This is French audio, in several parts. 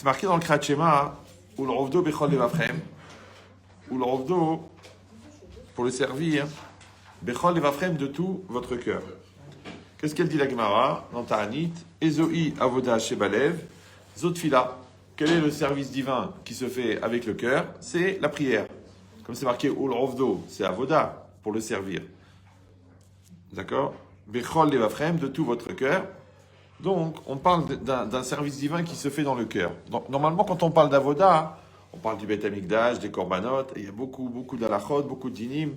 C'est marqué dans le Kriyat Shema, ou le Rovdo Bechol Levavchem, ou le Rovdo, pour le servir, Bechol Levavchem de tout votre cœur. Qu'est-ce qu'elle dit la Gemara dans Ta'anit? Ezoi Avoda Shebalev, Zotfila. Quel est le service divin qui se fait avec le cœur? C'est la prière. Comme c'est marqué ou le Rovdo, c'est Avoda, pour le servir. D'accord? Bechol Levavchem de tout votre cœur. Donc, on parle d'un service divin qui se fait dans le cœur. Donc, normalement, quand on parle d'Avoda, on parle du Beth Amikdash, des Korbanot, et il y a beaucoup d'alachot, beaucoup d'inim,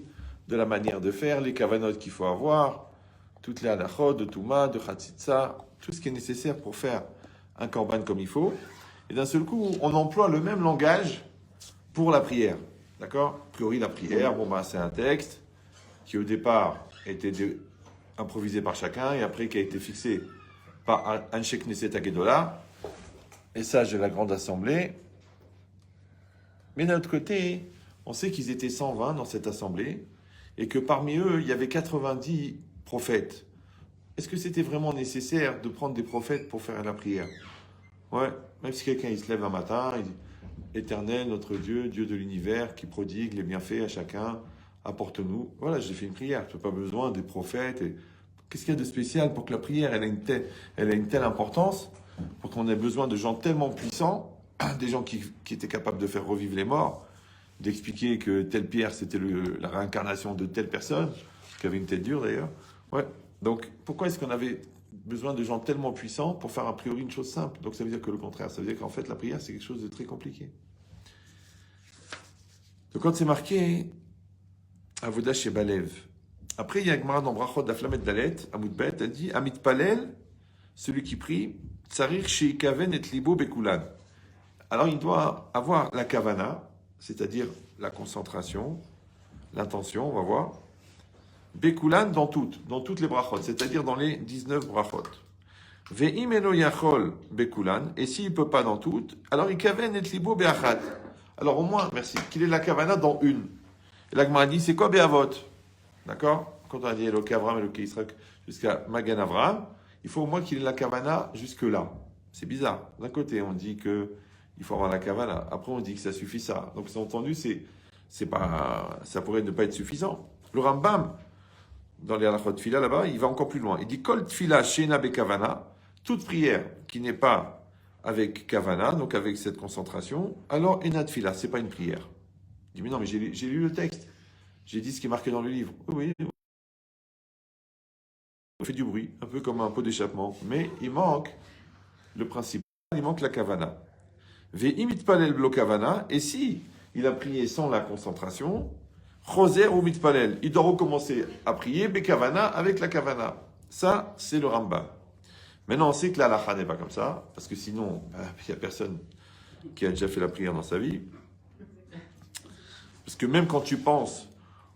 de la manière de faire, les kavanot qu'il faut avoir, toutes les alachot, de Touma, de Chatzitza, tout ce qui est nécessaire pour faire un korban comme il faut. Et d'un seul coup, on emploie le même langage pour la prière. D'accord? A priori, la prière, c'est un texte qui, au départ, était improvisé par chacun, et après, qui a été fixé par Anshe Knesset Agedola, et sage de la Grande Assemblée. Mais d'un autre côté, on sait qu'ils étaient 120 dans cette assemblée, et que parmi eux, il y avait 90 prophètes. Est-ce que c'était vraiment nécessaire de prendre des prophètes pour faire la prière? Ouais, même si quelqu'un il se lève un matin, il dit « Éternel, notre Dieu, Dieu de l'univers, qui prodigue les bienfaits à chacun, apporte-nous. » Voilà, j'ai fait une prière, tu n'as pas besoin des prophètes. Qu'est-ce qu'il y a de spécial pour que la prière elle a une telle importance, pour qu'on ait besoin de gens tellement puissants, des gens qui étaient capables de faire revivre les morts, d'expliquer que telle pierre c'était la réincarnation de telle personne, qui avait une tête dure d'ailleurs. Ouais. Donc pourquoi est-ce qu'on avait besoin de gens tellement puissants pour faire a priori une chose simple? Donc ça veut dire que le contraire, ça veut dire qu'en fait la prière c'est quelque chose de très compliqué. Donc quand c'est marqué Avoda Shebalev, après, il y a Gemara dans Brachot d'Aflamet Dalet, Amoudbet, elle dit Amit Palel, celui qui prie, Tsarir Sheikaven et Libo Bekulan. Alors, il doit avoir la kavana, c'est-à-dire la concentration, l'intention, on va voir. Bekulan dans toutes les brachot, c'est-à-dire dans les 19 brachot. Ve'im eno yachol bekulan, et s'il ne peut pas dans toutes, alors il kaven et Libo Be'achat. Alors, au moins, merci, qu'il ait la kavana dans une. Et la Gemara dit c'est quoi Be'avot? D'accord? Quand on a dit Eloké Avram, Eloké Israël jusqu'à Magan Avram, il faut au moins qu'il ait la kavana jusque-là. C'est bizarre. D'un côté, on dit qu'il faut avoir la kavana. Après, on dit que ça suffit ça. Donc, c'est entendu, ça pourrait ne pas être suffisant. Le Rambam, dans les halachot tfila là-bas, il va encore plus loin. Il dit Kol tfila shena bekavana, toute prière qui n'est pas avec kavana, donc avec cette concentration, alors ena tfila, c'est pas une prière. Il dit mais non, mais j'ai lu le texte. J'ai dit ce qui est marqué dans le livre. Oui, on fait du bruit, un peu comme un pot d'échappement. Mais il manque le principe. Il manque la kavana. Ve'imit palel blo kavana. Et si il a prié sans la concentration, choser ou mitpalel. Il doit recommencer à prier bekavana avec la kavana. Ça, c'est le Rambam. Maintenant, on sait que la halakha n'est pas comme ça. Parce que sinon, il n'y a personne qui a déjà fait la prière dans sa vie. Parce que même quand tu penses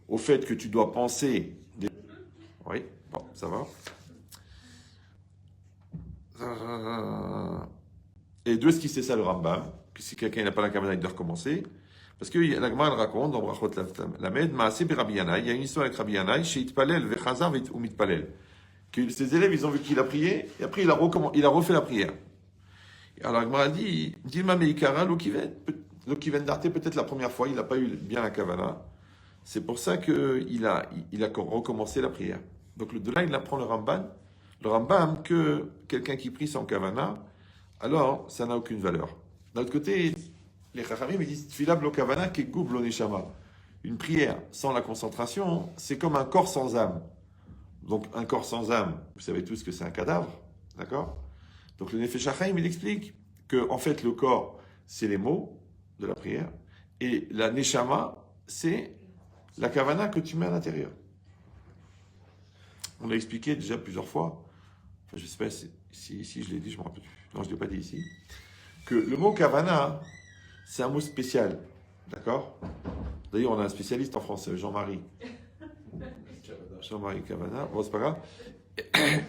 au fait que tu dois penser... Oui, bon, ça va. Et d'où est-ce qu'il sait ça, le Rambam? Que si quelqu'un n'a pas la kavana, il doit recommencer. Parce que la Gemara raconte, dans Brachot Lamed, Maaseh Rabbi Yannai, il y a une histoire avec Rabbi Yannai, chez Itpalel, Vechazar, ou Mitpalel. Que ses élèves, ils ont vu qu'il a prié, et après il a refait la prière. Et alors la Gemara dit, Dilma Meikara, Lokiven Darte, peut-être la première fois, il n'a pas eu bien la kavana. C'est pour ça qu'il a recommencé la prière. Donc de là, il apprend le Rambam que quelqu'un qui prie sans kavana, alors ça n'a aucune valeur. D'un autre côté, les Chachamim disent Tfila blo kavana kegub lo neshama. Une prière sans la concentration, c'est comme un corps sans âme. Donc un corps sans âme, vous savez tous que c'est un cadavre, d'accord? Donc le Nefesh HaChaim, il explique que en fait le corps, c'est les mots de la prière, et la neshama, c'est la kavana que tu mets à l'intérieur. On l'a expliqué déjà plusieurs fois. Enfin, je ne sais pas si je l'ai dit, je ne me rappelle plus. Non, je ne l'ai pas dit ici. Que le mot kavana, c'est un mot spécial. D'accord? D'ailleurs, on a un spécialiste en France, Jean-Marie. Jean-Marie Kavana. Bon, c'est pas grave.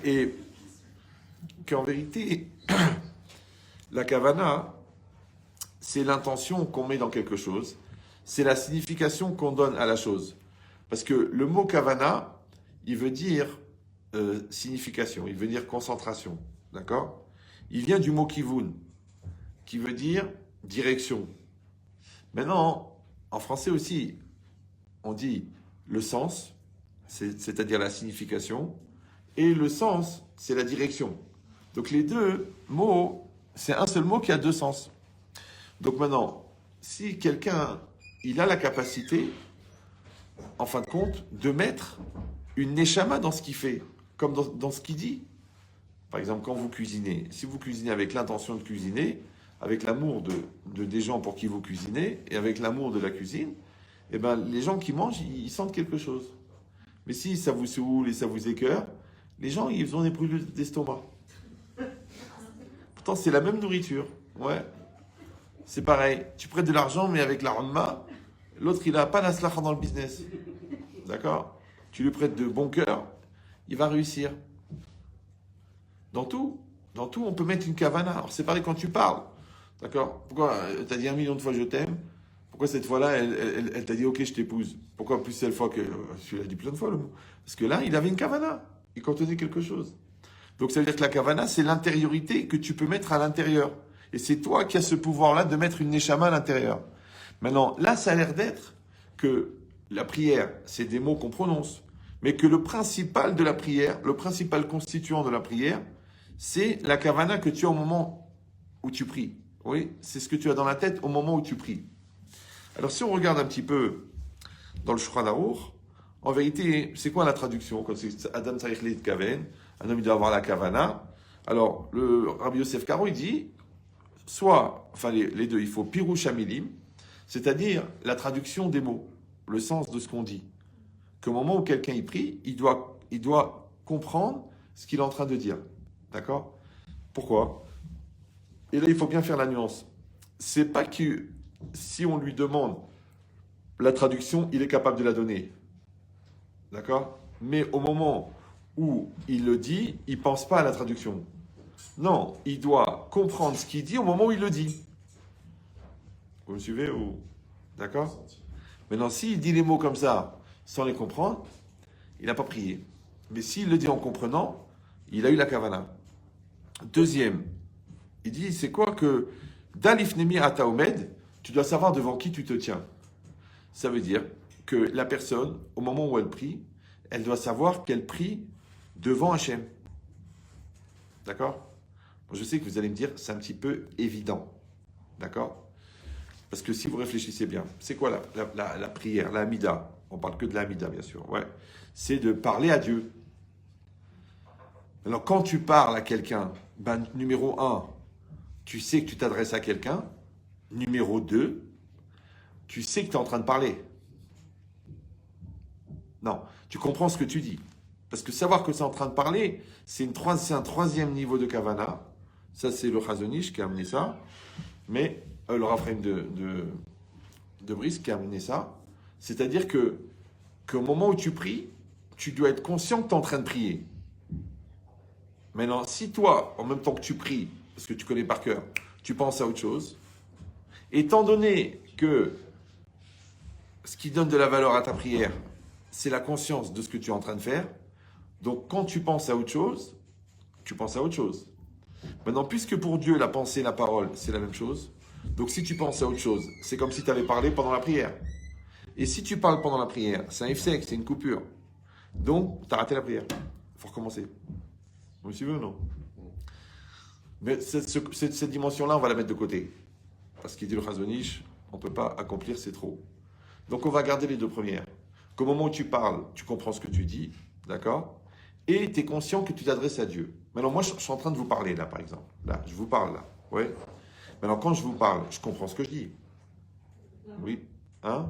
Et qu'en vérité, la kavana, c'est l'intention qu'on met dans quelque chose. C'est la signification qu'on donne à la chose. Parce que le mot kavana, il veut dire signification, il veut dire concentration. D'accord? Il vient du mot kivun. qui veut dire direction. Maintenant, en français aussi, on dit le sens, c'est-à-dire la signification, et le sens, c'est la direction. Donc les deux mots, c'est un seul mot qui a deux sens. Donc maintenant, si quelqu'un, il a la capacité, en fin de compte, de mettre une neshama dans ce qu'il fait, comme dans ce qu'il dit. Par exemple, quand vous cuisinez, si vous cuisinez avec l'intention de cuisiner, avec l'amour des gens pour qui vous cuisinez, et avec l'amour de la cuisine, eh ben, les gens qui mangent, ils sentent quelque chose. Mais si ça vous saoule et ça vous écœure, les gens, ils ont des brûlures d'estomac. Pourtant, c'est la même nourriture. Ouais. C'est pareil. Tu prêtes de l'argent, mais avec la rendement, l'autre, il n'a pas la slacha dans le business. D'accord? Tu lui prêtes de bon cœur, il va réussir. Dans tout, on peut mettre une kavana. Alors, c'est pareil quand tu parles. D'accord? Pourquoi tu as dit 1 million de fois je t'aime? Pourquoi cette fois-là, elle t'a dit ok, je t'épouse? Pourquoi plus cette fois que. Tu l'as dit plein de fois le mot. Parce que là, il avait une kavana. Il contenait quelque chose. Donc, ça veut dire que la kavana, c'est l'intériorité que tu peux mettre à l'intérieur. Et c'est toi qui as ce pouvoir-là de mettre une neshama à l'intérieur. Maintenant, là, ça a l'air d'être que la prière, c'est des mots qu'on prononce, mais que le principal de la prière, le principal constituant de la prière, c'est la kavana que tu as au moment où tu pries. Oui, c'est ce que tu as dans la tête au moment où tu pries. Alors, si on regarde un petit peu dans le Shulchan Aruch, en vérité, c'est quoi la traduction? Quand c'est Adam Tzarich Leitkaven, un homme il doit avoir la kavana. Alors, le Rabbi Yosef Karo, il dit, soit, enfin les deux, il faut Pirush Hamilim, c'est-à-dire la traduction des mots, le sens de ce qu'on dit. Qu'au moment où quelqu'un y prie, il doit comprendre ce qu'il est en train de dire. D'accord? Pourquoi? Et là, il faut bien faire la nuance. C'est pas que si on lui demande la traduction, il est capable de la donner. D'accord? Mais au moment où il le dit, il pense pas à la traduction. Non, il doit comprendre ce qu'il dit au moment où il le dit. Vous me suivez ou... D'accord? Maintenant, s'il dit les mots comme ça, sans les comprendre, il n'a pas prié. Mais s'il le dit en comprenant, il a eu la kavana. Deuxième, il dit, c'est quoi que Dalifnemi Ataomed, tu dois savoir devant qui tu te tiens. Ça veut dire que la personne, au moment où elle prie, elle doit savoir qu'elle prie devant Hachem. D'accord? Je sais que vous allez me dire, c'est un petit peu évident. D'accord? Parce que si vous réfléchissez bien, c'est quoi la prière, la Hamida? On parle que de la Hamida, bien sûr. Ouais. C'est de parler à Dieu. Alors, quand tu parles à quelqu'un, ben, numéro 1, tu sais que tu t'adresses à quelqu'un. Numéro 2, tu sais que tu es en train de parler. Non, tu comprends ce que tu dis. Parce que savoir que c'est en train de parler, c'est un troisième niveau de Kavana. Ça, c'est le Chazonish qui a amené ça. Mais le Raphaël de Brice qui a amené ça. C'est-à-dire qu'au moment où tu pries, tu dois être conscient que tu es en train de prier. Maintenant, si toi, en même temps que tu pries, parce que tu connais par cœur, tu penses à autre chose, étant donné que ce qui donne de la valeur à ta prière, c'est la conscience de ce que tu es en train de faire, donc quand tu penses à autre chose, tu penses à autre chose. Maintenant, puisque pour Dieu, la pensée, la parole, c'est la même chose, donc si tu penses à autre chose, c'est comme si tu avais parlé pendant la prière. Et si tu parles pendant la prière, c'est un ifsek, c'est une coupure. Donc, tu as raté la prière. Il faut recommencer. Vous me suivez ou non? Mais cette dimension-là, on va la mettre de côté. Parce qu'il dit le Chazonish, on ne peut pas accomplir, c'est trop. Donc, on va garder les deux premières. Qu'au moment où tu parles, tu comprends ce que tu dis, d'accord? Et tu es conscient que tu t'adresses à Dieu. Maintenant, moi, je suis en train de vous parler, là, par exemple. Là, je vous parle, là. Oui. Maintenant, quand je vous parle, je comprends ce que je dis. Oui. Hein?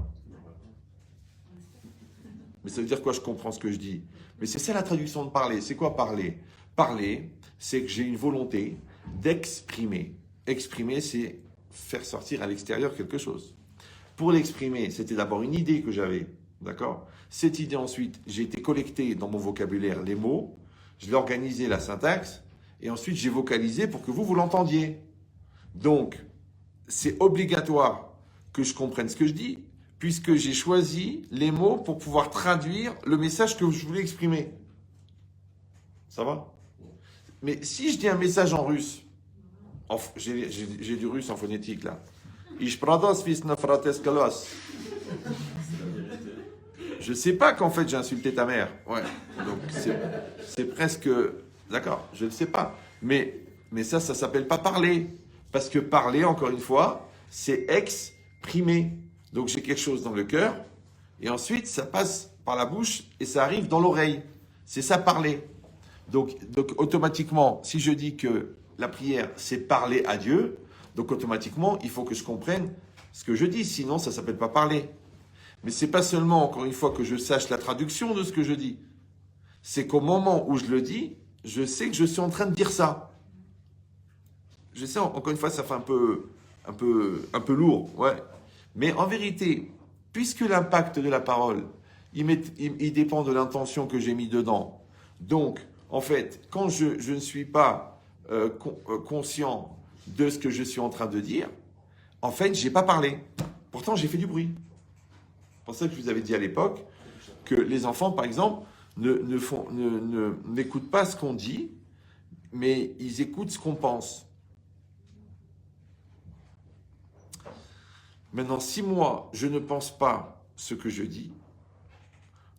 Mais ça veut dire quoi, je comprends ce que je dis? Mais c'est ça la traduction de parler. C'est quoi parler? Parler, c'est que j'ai une volonté d'exprimer. Exprimer, c'est faire sortir à l'extérieur quelque chose. Pour l'exprimer, c'était d'abord une idée que j'avais. D'accord? Cette idée, ensuite, j'ai été collecté dans mon vocabulaire les mots, je l'ai organisé la syntaxe, et ensuite j'ai vocalisé pour que vous l'entendiez. Donc, c'est obligatoire que je comprenne ce que je dis, puisque j'ai choisi les mots pour pouvoir traduire le message que je voulais exprimer. Ça va? Mais si je dis un message en russe, J'ai du russe en phonétique là. Ich prados vis nafrates kalos. Je sais pas qu'en fait j'ai insulté ta mère. Ouais. Donc c'est presque. D'accord, je ne sais pas. Mais ça s'appelle pas parler. Parce que parler, encore une fois, c'est exprimer. Donc j'ai quelque chose dans le cœur. Et ensuite, ça passe par la bouche et ça arrive dans l'oreille. C'est ça parler. Donc automatiquement, si je dis que la prière, c'est parler à Dieu, donc automatiquement, il faut que je comprenne ce que je dis. Sinon, ça ne s'appelle pas parler. Mais ce n'est pas seulement, encore une fois, que je sache la traduction de ce que je dis. C'est qu'au moment où je le dis, je sais que je suis en train de dire ça. Je sais, encore une fois, ça fait un peu lourd. Ouais. Mais en vérité, puisque l'impact de la parole, il dépend de l'intention que j'ai mis dedans. Donc, en fait, quand je ne suis pas conscient de ce que je suis en train de dire, en fait, je n'ai pas parlé. Pourtant, j'ai fait du bruit. C'est pour ça que je vous avais dit à l'époque que les enfants, par exemple, n'écoutent pas ce qu'on dit, mais ils écoutent ce qu'on pense. Maintenant, si moi, je ne pense pas ce que je dis,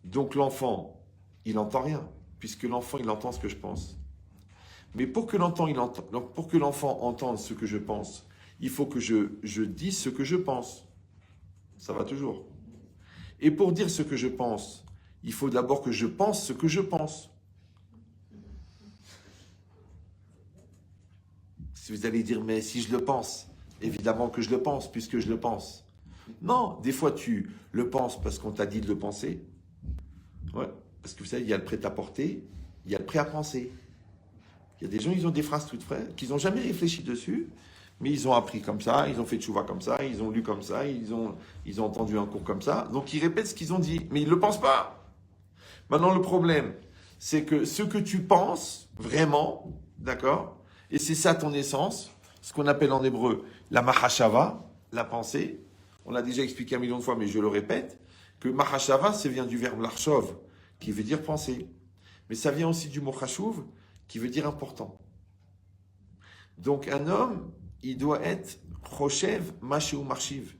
donc l'enfant, il n'entend rien, puisque l'enfant, il entend ce que je pense. Mais pour que l'enfant entende ce que je pense, il faut que je dise ce que je pense. Ça va toujours. Et pour dire ce que je pense, il faut d'abord que je pense ce que je pense. Si vous allez dire, mais si je le pense, évidemment que je le pense, puisque je le pense. Non, des fois tu le penses parce qu'on t'a dit de le penser. Ouais, parce que vous savez, il y a le prêt-à-porter, il y a le prêt à penser. Il y a des gens, ils ont des phrases toutes fraises, qu'ils n'ont jamais réfléchi dessus, mais ils ont appris comme ça, ils ont fait tchouva comme ça, ils ont lu comme ça, ils ont entendu un cours comme ça. Donc ils répètent ce qu'ils ont dit, mais ils ne le pensent pas. Maintenant, le problème, c'est que ce que tu penses, vraiment, d'accord, et c'est ça ton essence, ce qu'on appelle en hébreu la mahashava, la pensée. On l'a déjà expliqué 1 million de fois, mais je le répète, que mahashava, ça vient du verbe larshov, qui veut dire penser. Mais ça vient aussi du mot chashuv, qui veut dire important. Donc un homme, il doit être choshev, mashéou, marshiv.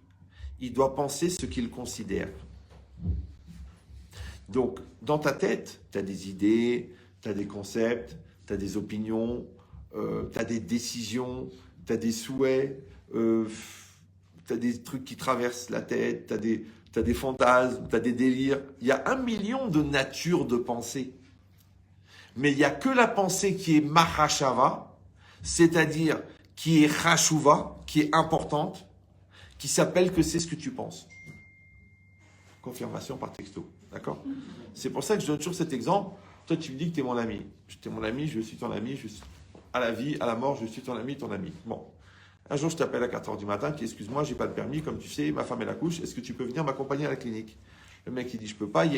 Il doit penser ce qu'il considère. Donc, dans ta tête, tu as des idées, tu as des concepts, tu as des opinions, tu as des décisions, tu as des souhaits, tu as des trucs qui traversent la tête, tu as des fantasmes, tu as des délires. Il y a 1 million de natures de pensée. Mais il n'y a que la pensée qui est mahashava, c'est-à-dire qui est chashuva, qui est importante, qui s'appelle que c'est ce que tu penses. Confirmation par texto. D'accord? C'est pour ça que je donne toujours cet exemple. Toi, tu me dis que tu es mon ami. Tu es mon ami, je suis ton ami. À la vie, à la mort, je suis ton ami, ton ami. Bon. Un jour, je t'appelle à 4h du matin, qui excuse-moi, j'ai pas le permis, comme tu sais, ma femme elle accouche, est-ce que tu peux venir m'accompagner à la clinique? Le mec, il dit, je peux pas, il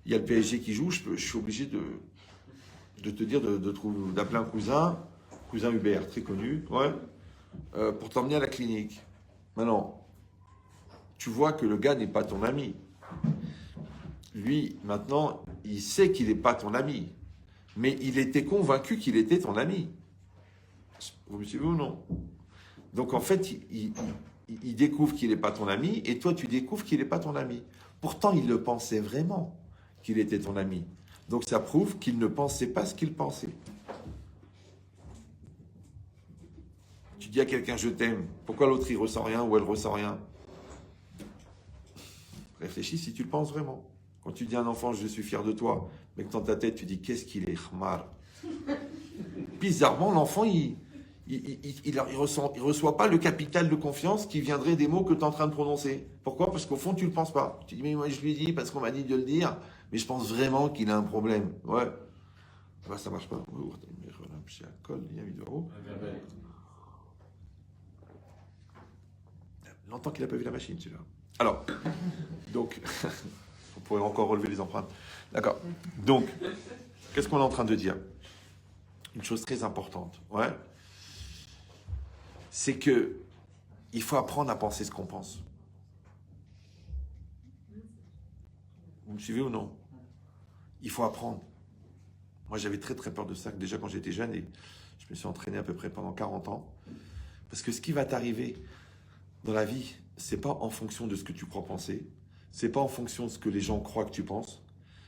y a le PSG qui joue, je suis obligé de te dire d'appeler un cousin Hubert, très connu, ouais, pour t'emmener à la clinique. Maintenant, tu vois que le gars n'est pas ton ami. Lui, maintenant, il sait qu'il n'est pas ton ami. Mais il était convaincu qu'il était ton ami. Vous me suivez ou non? Donc, en fait, il découvre qu'il n'est pas ton ami, et toi, tu découvres qu'il n'est pas ton ami. Pourtant, il le pensait vraiment qu'il était ton ami. Donc, ça prouve qu'il ne pensait pas ce qu'il pensait. Tu dis à quelqu'un, je t'aime. Pourquoi l'autre, il ressent rien ou elle ressent rien? Réfléchis si tu le penses vraiment. Quand tu dis à un enfant, je suis fier de toi, mais que dans ta tête, tu dis, qu'est-ce qu'il est, khmar. Bizarrement, l'enfant, il reçoit pas le capital de confiance qui viendrait des mots que tu es en train de prononcer. Pourquoi? Parce qu'au fond, tu le penses pas. Tu dis, mais moi, je lui ai dit parce qu'on m'a dit de le dire, mais je pense vraiment qu'il a un problème. Ouais. Bah, ça marche pas. Longtemps qu'il n'a pas vu la machine, celui-là. Alors, donc, on pourrait encore relever les empreintes. D'accord. Donc, qu'est-ce qu'on est en train de dire? Une chose très importante, ouais, c'est que il faut apprendre à penser ce qu'on pense. Vous me suivez ou non? Il faut apprendre. Moi, j'avais très très peur de ça, déjà quand j'étais jeune, et je Je me suis entraîné à peu près pendant 40 ans. Parce que ce qui va t'arriver dans la vie, c'est pas en fonction de ce que tu crois penser. C'est pas en fonction de ce que les gens croient que tu penses.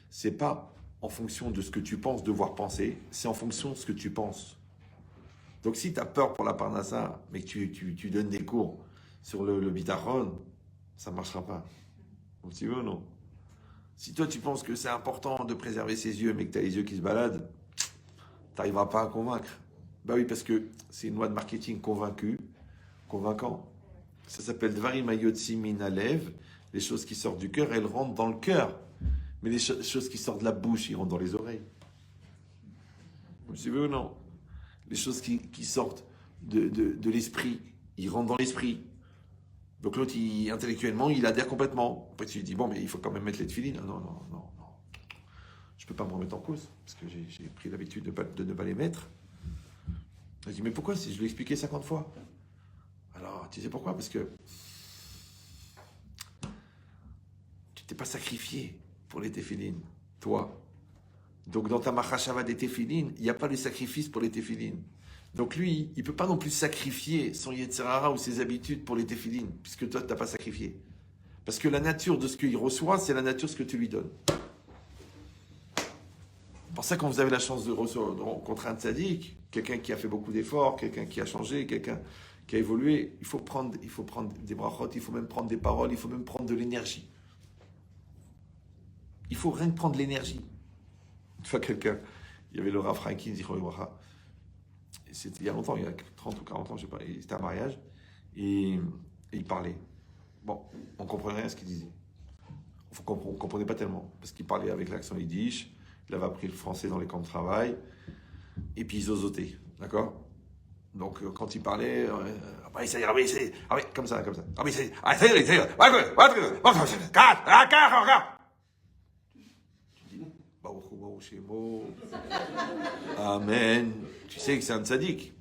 C'est pas en fonction de ce que tu penses devoir penser. C'est en fonction de ce que tu penses. Donc si tu as peur pour la parnassa, mais que tu donnes des cours sur le bitachon, ça ne marchera pas. Donc, tu veux ou non? Si toi tu penses que c'est important de préserver ses yeux, mais que tu as les yeux qui se baladent, tu n'arriveras pas à convaincre. Bah oui, parce que c'est une loi de marketing convaincant. Ça s'appelle Dvarim Hayotzi Min Alev. Les choses qui sortent du cœur, elles rentrent dans le cœur. Mais les choses qui sortent de la bouche, ils rentrent dans les oreilles. Tu veux ou non? Les choses qui sortent de l'esprit, ils rentrent dans l'esprit. Donc l'autre, intellectuellement, il adhère complètement. Après, tu lui dis, bon, mais il faut quand même mettre les tefilines. Non. Je ne peux pas me remettre en cause, parce que j'ai pris l'habitude de ne pas les mettre. Je dis, mais pourquoi? Si je l'ai expliqué 50 fois. Alors, tu sais pourquoi? Parce que tu t'es pas sacrifié pour les tefilines, toi. Donc dans ta machashava des tefilines, il n'y a pas de sacrifice pour les tefilines. Donc lui, il ne peut pas non plus sacrifier son Yetzirara ou ses habitudes pour les tefilines, puisque toi, tu n'as pas sacrifié. Parce que la nature de ce qu'il reçoit, c'est la nature de ce que tu lui donnes. C'est pour ça, quand vous avez la chance de rencontrer un tzaddik, quelqu'un qui a fait beaucoup d'efforts, quelqu'un qui a changé, quelqu'un qui a évolué, il faut prendre des brachot, il faut même prendre des paroles, il faut même prendre de l'énergie. Il faut rien que prendre de l'énergie. Une fois, il y avait le Rav Frankin, c'était il y a longtemps, il y a 30 ou 40 ans, je ne sais pas, il était à un mariage, et il parlait. Bon, on ne comprenait rien à ce qu'il disait. On ne comprenait pas tellement, parce qu'il parlait avec l'accent yiddish, il avait appris le français dans les camps de travail, et puis il zozotait, d'accord? Donc quand il parlait, comme ça. Amen. Tu sais que c'est un tzaddik.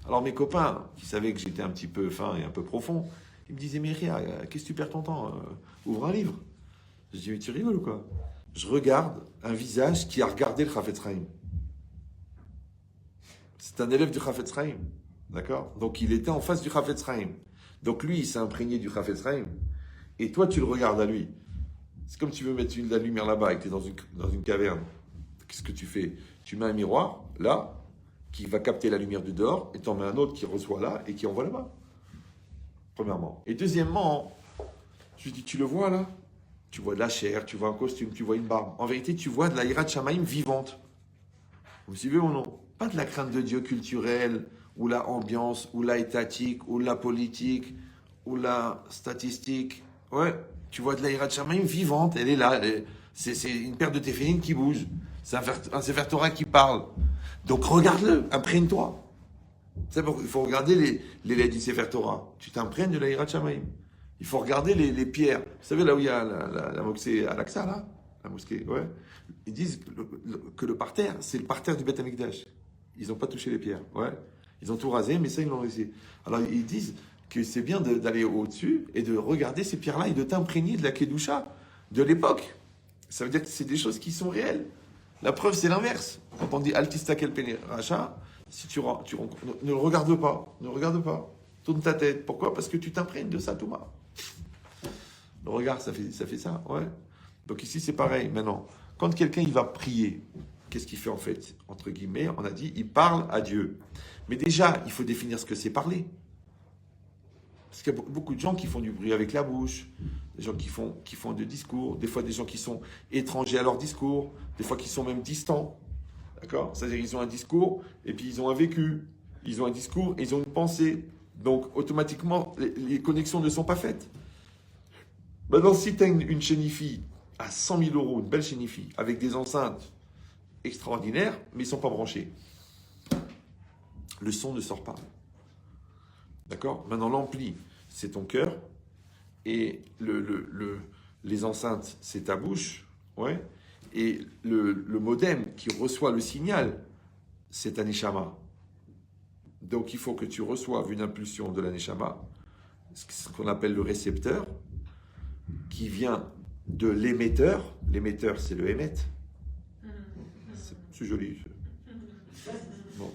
Alors mes copains, qui savaient que j'étais un petit peu fin et un peu profond, ils me disaient, mais Ria, qu'est-ce que tu perds ton temps? Ouvre un livre. Je dis, mais tu rigoles ou quoi? Je regarde un visage qui a regardé le Chafetz Chaim. C'est un élève du Chafetz Chaim. D'accord? Donc il était en face du Chafetz Chaim. Donc lui, il s'est imprégné du Chafetz Chaim. Et toi, tu le regardes à lui. C'est comme si tu veux mettre de la lumière là-bas et que tu es dans une caverne. Qu'est-ce que tu fais? Tu mets un miroir, là, qui va capter la lumière du dehors, et tu en mets un autre qui reçoit là et qui envoie là-bas. Premièrement. Et deuxièmement, je dis, tu le vois là? Tu vois de la chair, tu vois un costume, tu vois une barbe. En vérité, tu vois de la Yirat Shamaim vivante. Vous me suivez ou non? Pas de la crainte de Dieu culturelle, ou la ambiance, ou la étatique, ou la politique, ou la statistique. Ouais, tu vois de la Yirat Shamaim vivante, elle est là. C'est une paire de téfilines qui bouge. C'est un Sefer Torah qui parle. Donc regarde-le, imprègne-toi. Il faut regarder les lettres du Sefer Torah. Tu t'imprègnes de la Yirat Shamaim. Il faut regarder les pierres. Vous savez là où il y a la mosquée Al-Aqsa, là? La mosquée, ouais. Ils disent que le parterre, c'est le parterre du Beth Amikdash. Ils n'ont pas touché les pierres, ouais. Ils ont tout rasé, mais ça, ils l'ont laissé. Alors, ils disent que c'est bien d'aller au-dessus et de regarder ces pierres-là et de t'imprégner de la Kedusha de l'époque. Ça veut dire que c'est des choses qui sont réelles. La preuve, c'est l'inverse. Quand on dit Altista Kelpene Racha, si ne le regarde pas. Tourne ta tête. Pourquoi? Parce que tu t'imprègnes de ça, Thomas. Le regard, ça fait ça, ouais. Donc ici, c'est pareil. Maintenant, quand quelqu'un il va prier, qu'est-ce qu'il fait en fait? Entre guillemets, on a dit, il parle à Dieu. Mais déjà, il faut définir ce que c'est parler. Parce qu'il y a beaucoup de gens qui font du bruit avec la bouche, des gens qui font des discours, des fois des gens qui sont étrangers à leur discours, des fois qui sont même distants. D'accord? C'est-à-dire qu'ils ont un discours et puis ils ont un vécu. Ils ont un discours et ils ont une pensée. Donc, automatiquement, les connexions ne sont pas faites. Maintenant, si tu as une chénifie à 100 000 euros, une belle chénifie, avec des enceintes extraordinaires, mais ils ne sont pas branchés, le son ne sort pas. D'accord? Maintenant, l'ampli, c'est ton cœur, et les enceintes, c'est ta bouche, ouais, et le modem qui reçoit le signal, c'est ta neshama. Donc, il faut que tu reçoives une impulsion de la neshama, ce qu'on appelle le récepteur, qui vient de l'émetteur. L'émetteur, c'est le émet. C'est joli. Bon.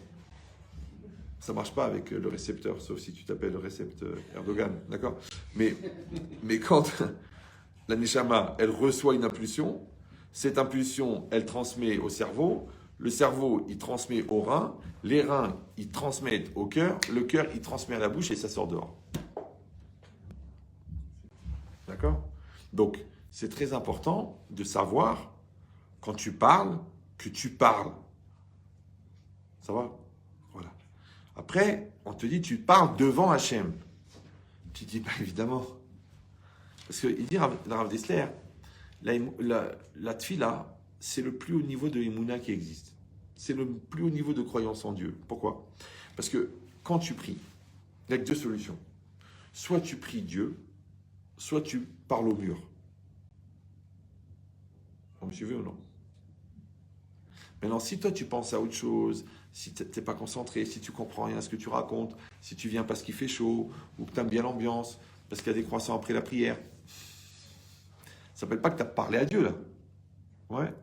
Ça marche pas avec le récepteur, sauf si tu t'appelles le récepteur Erdogan, d'accord? Mais quand la Neshama, elle reçoit une impulsion, cette impulsion, elle transmet au cerveau, le cerveau, il transmet aux reins, les reins, ils transmettent au cœur, le cœur, il transmet à la bouche et ça sort dehors. D'accord? Donc, c'est très important de savoir, quand tu parles, que tu parles. Ça va? Voilà. Après, on te dit, tu parles devant Hachem. Tu dis, bah évidemment. Parce qu'il dit, le Rav Dessler, la tfila, c'est le plus haut niveau de Emouna qui existe. C'est le plus haut niveau de croyance en Dieu. Pourquoi? Parce que quand tu pries, il n'y a que deux solutions. Soit tu pries Dieu, soit tu parles au mur. Vous me suivez ou non? Maintenant, si toi tu penses à autre chose, si tu n'es pas concentré, si tu comprends rien à ce que tu racontes, si tu viens parce qu'il fait chaud, ou que tu aimes bien l'ambiance, parce qu'il y a des croissants après la prière, ça ne s'appelle pas que tu as parlé à Dieu là. Ouais.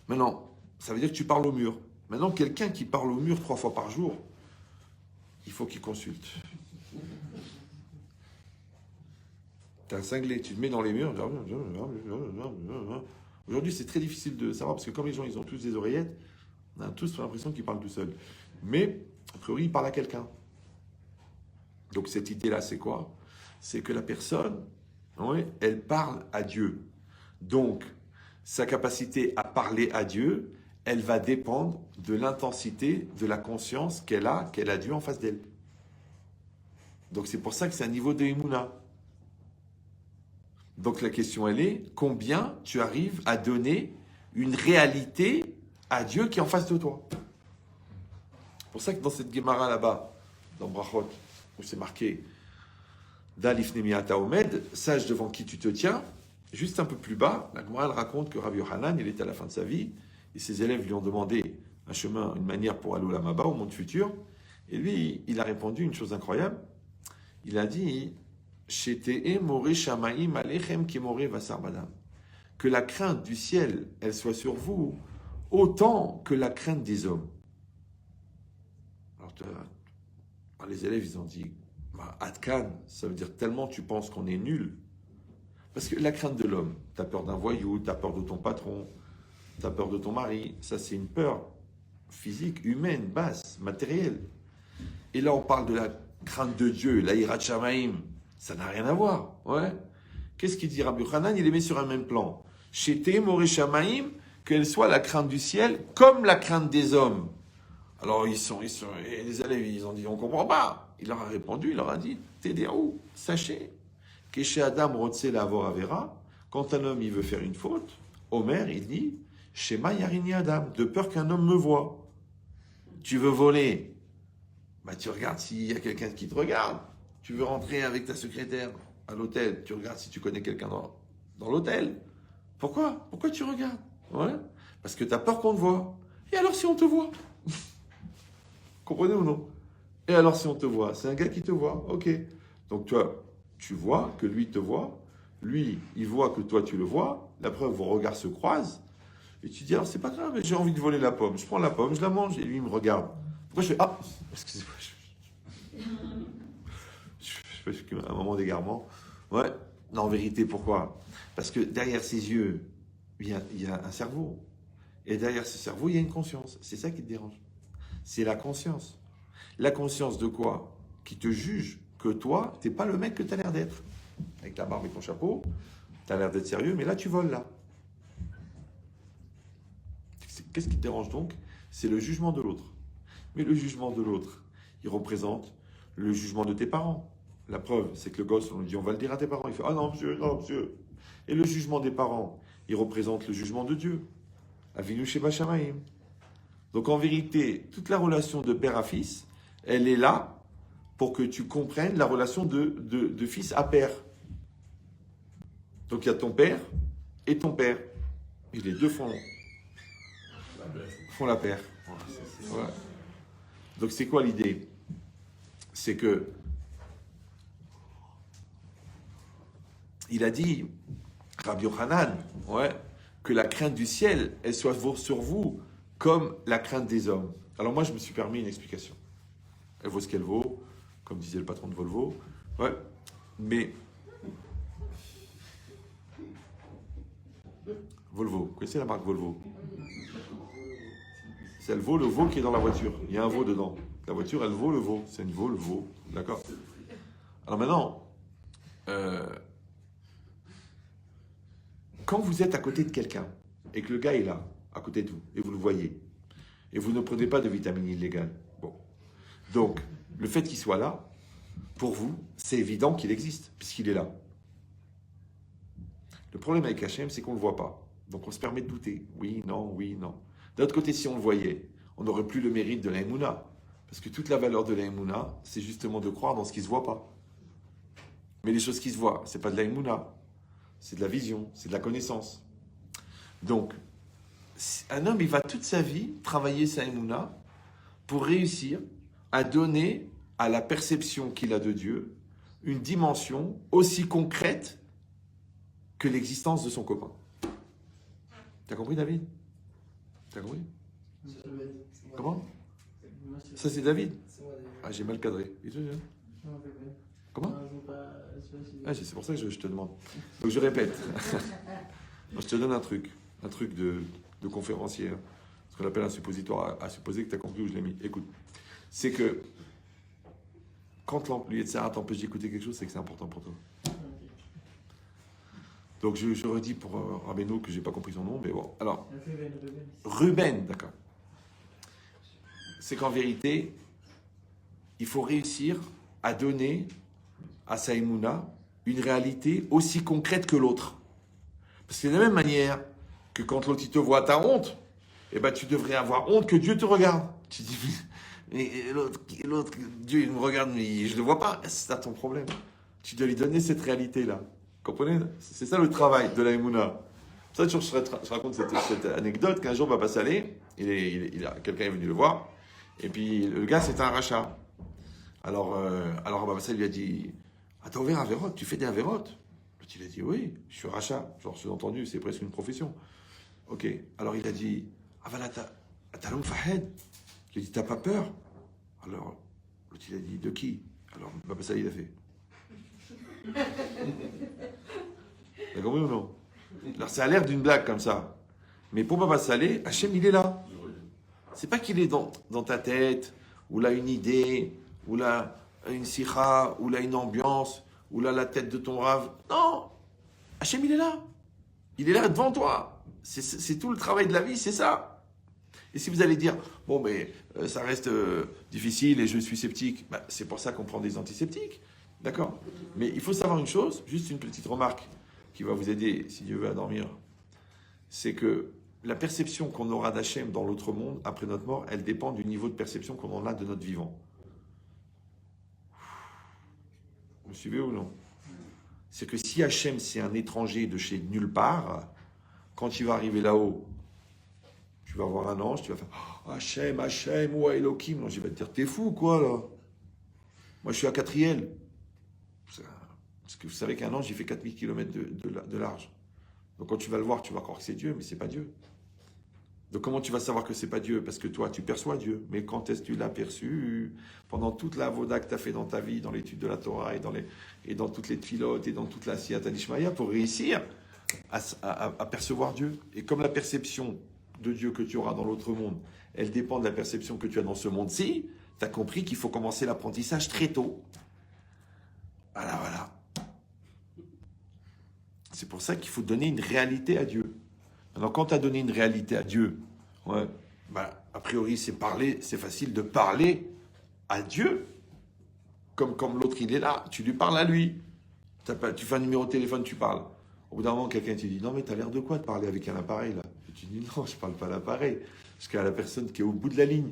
Maintenant, ça veut dire que tu parles au mur. Maintenant, quelqu'un qui parle au mur 3 fois par jour, il faut qu'il consulte. Tu as un cinglé, tu te mets dans les murs. Aujourd'hui, c'est très difficile de savoir parce que comme les gens, ils ont tous des oreillettes, on a tous l'impression qu'ils parlent tout seuls. Mais, a priori, ils parlent à quelqu'un. Donc, cette idée-là, c'est quoi? C'est que la personne, ouais, elle parle à Dieu. Donc, sa capacité à parler à Dieu, elle va dépendre de l'intensité de la conscience qu'elle a Dieu en face d'elle. Donc, c'est pour ça que c'est un niveau de Emouna. Donc la question elle est, combien tu arrives à donner une réalité à Dieu qui est en face de toi? C'est pour ça que dans cette Gemara là-bas, dans Brachot, où c'est marqué Dalif Nemiata Omed, sage devant qui tu te tiens, juste un peu plus bas, la Gemara elle raconte que Rabbi Yochanan, il était à la fin de sa vie, et ses élèves lui ont demandé un chemin, une manière pour aller au Lamaba, au monde futur, et lui, il a répondu une chose incroyable, il a dit... Que la crainte du ciel, elle soit sur vous autant que la crainte des hommes. Alors, les élèves, ils ont dit, Adkan, ça veut dire tellement tu penses qu'on est nul. Parce que la crainte de l'homme, tu as peur d'un voyou, tu as peur de ton patron, tu as peur de ton mari, ça c'est une peur physique, humaine, basse, matérielle. Et là, on parle de la crainte de Dieu, la Hirat Shamaim. Ça n'a rien à voir. Ouais. Qu'est-ce qu'il dit Rabbi Yochanan? Il les met sur un même plan. Shete Moré Shamaim, qu'elle soit la crainte du ciel comme la crainte des hommes. Alors et les élèves, ils ont dit, on ne comprend pas. Il leur a répondu, il leur a dit, Tédéou, sachez, que chez Adam Rotse Lavor Avera, quand un homme il veut faire une faute, Omer, il dit, Shema Yarini Adam, de peur qu'un homme me voie. Tu veux voler, bah tu regardes s'il y a quelqu'un qui te regarde. Tu veux rentrer avec ta secrétaire à l'hôtel, tu regardes si tu connais quelqu'un dans l'hôtel. Pourquoi? Pourquoi tu regardes? Ouais. Parce que tu as peur qu'on te voit. Et alors si on te voit? Comprenez ou non? Et alors si on te voit? C'est un gars qui te voit. Ok. Donc toi, tu vois que lui te voit. Lui, il voit que toi, tu le vois. La preuve, vos regards se croisent. Et tu dis, alors c'est pas grave, j'ai envie de voler la pomme. Je prends la pomme, je la mange et lui, il me regarde. Pourquoi je fais, ah, excusez-moi. Je fais un moment d'égarement. Ouais. Non, en vérité, pourquoi? Parce que derrière ses yeux, il y a un cerveau. Et derrière ce cerveau, il y a une conscience. C'est ça qui te dérange. C'est la conscience. La conscience de quoi? Qui te juge que toi, t'es pas le mec que tu as l'air d'être. Avec ta barbe et ton chapeau, tu as l'air d'être sérieux, mais là, tu voles là. Qu'est-ce qui te dérange donc? C'est le jugement de l'autre. Mais le jugement de l'autre, il représente le jugement de tes parents. La preuve, c'est que le gosse, on lui dit, on va le dire à tes parents. Il fait, ah non, monsieur, non, monsieur. Et le jugement des parents, il représente le jugement de Dieu. Avinu Sheba Shamayim. Donc en vérité, toute la relation de père à fils, elle est là pour que tu comprennes la relation de fils à père. Donc il y a ton père et ton père. Et les deux font la paire. Voilà. Donc c'est quoi l'idée? C'est que il a dit, Rabbi Yochanan, ouais, que la crainte du ciel, elle soit sur vous comme la crainte des hommes. Alors moi, je me suis permis une explication. Elle vaut ce qu'elle vaut, comme disait le patron de Volvo. Ouais, mais Volvo, vous connaissez la marque Volvo? Elle vaut le veau qui est dans la voiture. Il y a un veau dedans. La voiture, elle vaut le veau. C'est une vaut le veau. D'accord? Alors maintenant, quand vous êtes à côté de quelqu'un et que le gars est là, à côté de vous, et vous le voyez, et vous ne prenez pas de vitamine illégale, bon. Donc, le fait qu'il soit là, pour vous, c'est évident qu'il existe, puisqu'il est là. Le problème avec Hachem, c'est qu'on ne le voit pas. Donc on se permet de douter. Oui, non, oui, non. D'un autre côté, si on le voyait, on n'aurait plus le mérite de la Emouna. Parce que toute la valeur de la Emouna, c'est justement de croire dans ce qui ne se voit pas. Mais les choses qui se voient, ce n'est pas de la Emouna. C'est de la vision, c'est de la connaissance. Donc, un homme, il va toute sa vie travailler sa Emouna pour réussir à donner à la perception qu'il a de Dieu une dimension aussi concrète que l'existence de son copain. T'as compris, David? T'as compris? Comment? Ça, c'est David? Ah, j'ai mal cadré. Et toi, comment? Ah, c'est pour ça que je te demande. Donc, je répète. Je te donne un truc de conférencier, ce qu'on appelle un suppositoire, à supposer que tu as compris où je l'ai mis. Écoute, c'est que quand l'employé de Sarah t'empêche d'écouter quelque chose, c'est que c'est important pour toi. Donc je redis pour Rabbeinu que je n'ai pas compris son nom, mais bon. Alors, Ruben, d'accord. C'est qu'en vérité, il faut réussir à donner à sa Emouna une réalité aussi concrète que l'autre. Parce que de la même manière que quand l'autre te voit, t'as honte, eh ben tu devrais avoir honte que Dieu te regarde. Tu dis, mais l'autre, Dieu il me regarde, mais je ne le vois pas. C'est ça ton problème. Tu dois lui donner cette réalité-là. Vous comprenez? C'est ça le travail de la Emouna. Ça, je raconte cette anecdote qu'un jour, Baba Salé, quelqu'un est venu le voir, et puis le gars, c'était un rachat. Alors Baba Salé lui a dit, ah, t'as ouvert un verrote, tu fais des verrotes? Il a dit, oui, je suis rachat. Genre, sous-entendu, c'est presque une profession. Ok. Alors il a dit, ah, voilà, t'as l'homme Fahed. Il a dit, t'as pas peur? Alors, l'autre, il a dit, de qui? Alors, Baba Salé, il a fait. T'as compris ou non? Alors, ça a l'air d'une blague comme ça. Mais pour Baba Salé, Hachem, il est là. C'est pas qu'il est dans ta tête, ou là, une idée, ou là, une sikha, ou là, une ambiance, ou là, la tête de ton rave. Non! Hachem, il est là. Il est là devant toi. C'est tout le travail de la vie, c'est ça. Et si vous allez dire, bon, mais ça reste difficile et je suis sceptique, bah, c'est pour ça qu'on prend des antiseptiques. D'accord? Mais il faut savoir une chose, juste une petite remarque qui va vous aider, si Dieu veut, à dormir. C'est que la perception qu'on aura d'Hachem dans l'autre monde, après notre mort, elle dépend du niveau de perception qu'on en a de notre vivant. Vous me suivez ou non? C'est que si Hachem, c'est un étranger de chez nulle part, quand il va arriver là-haut, tu vas voir un ange, tu vas faire oh, Hachem, Hachem, ou Elohim. L'ange, il va te dire, t'es fou, quoi, là? Moi, je suis à Catriel. Parce que vous savez qu'un ange, il fait 4000 km de large. Donc, quand tu vas le voir, tu vas croire que c'est Dieu, mais c'est pas Dieu. Donc, comment tu vas savoir que c'est pas Dieu? Parce que toi, tu perçois Dieu. Mais quand est-ce que tu l'as perçu? Pendant toute la voda que tu as fait dans ta vie, dans l'étude de la Torah et dans toutes les tfilotes et dans toute la siyata d'Ishmaïa, pour réussir à percevoir Dieu. Et comme la perception de Dieu que tu auras dans l'autre monde, elle dépend de la perception que tu as dans ce monde-ci, tu as compris qu'il faut commencer l'apprentissage très tôt. Voilà. C'est pour ça qu'il faut donner une réalité à Dieu. Alors, quand tu as donné une réalité à Dieu, ouais, bah, a priori, c'est facile de parler à Dieu. Comme l'autre, il est là, tu lui parles à lui. Tu fais un numéro de téléphone, tu parles. Au bout d'un moment, quelqu'un te dit, non, mais tu as l'air de quoi de parler avec un appareil, là? Et tu dis, non, je ne parle pas à l'appareil. Parce qu'il y a la personne qui est au bout de la ligne.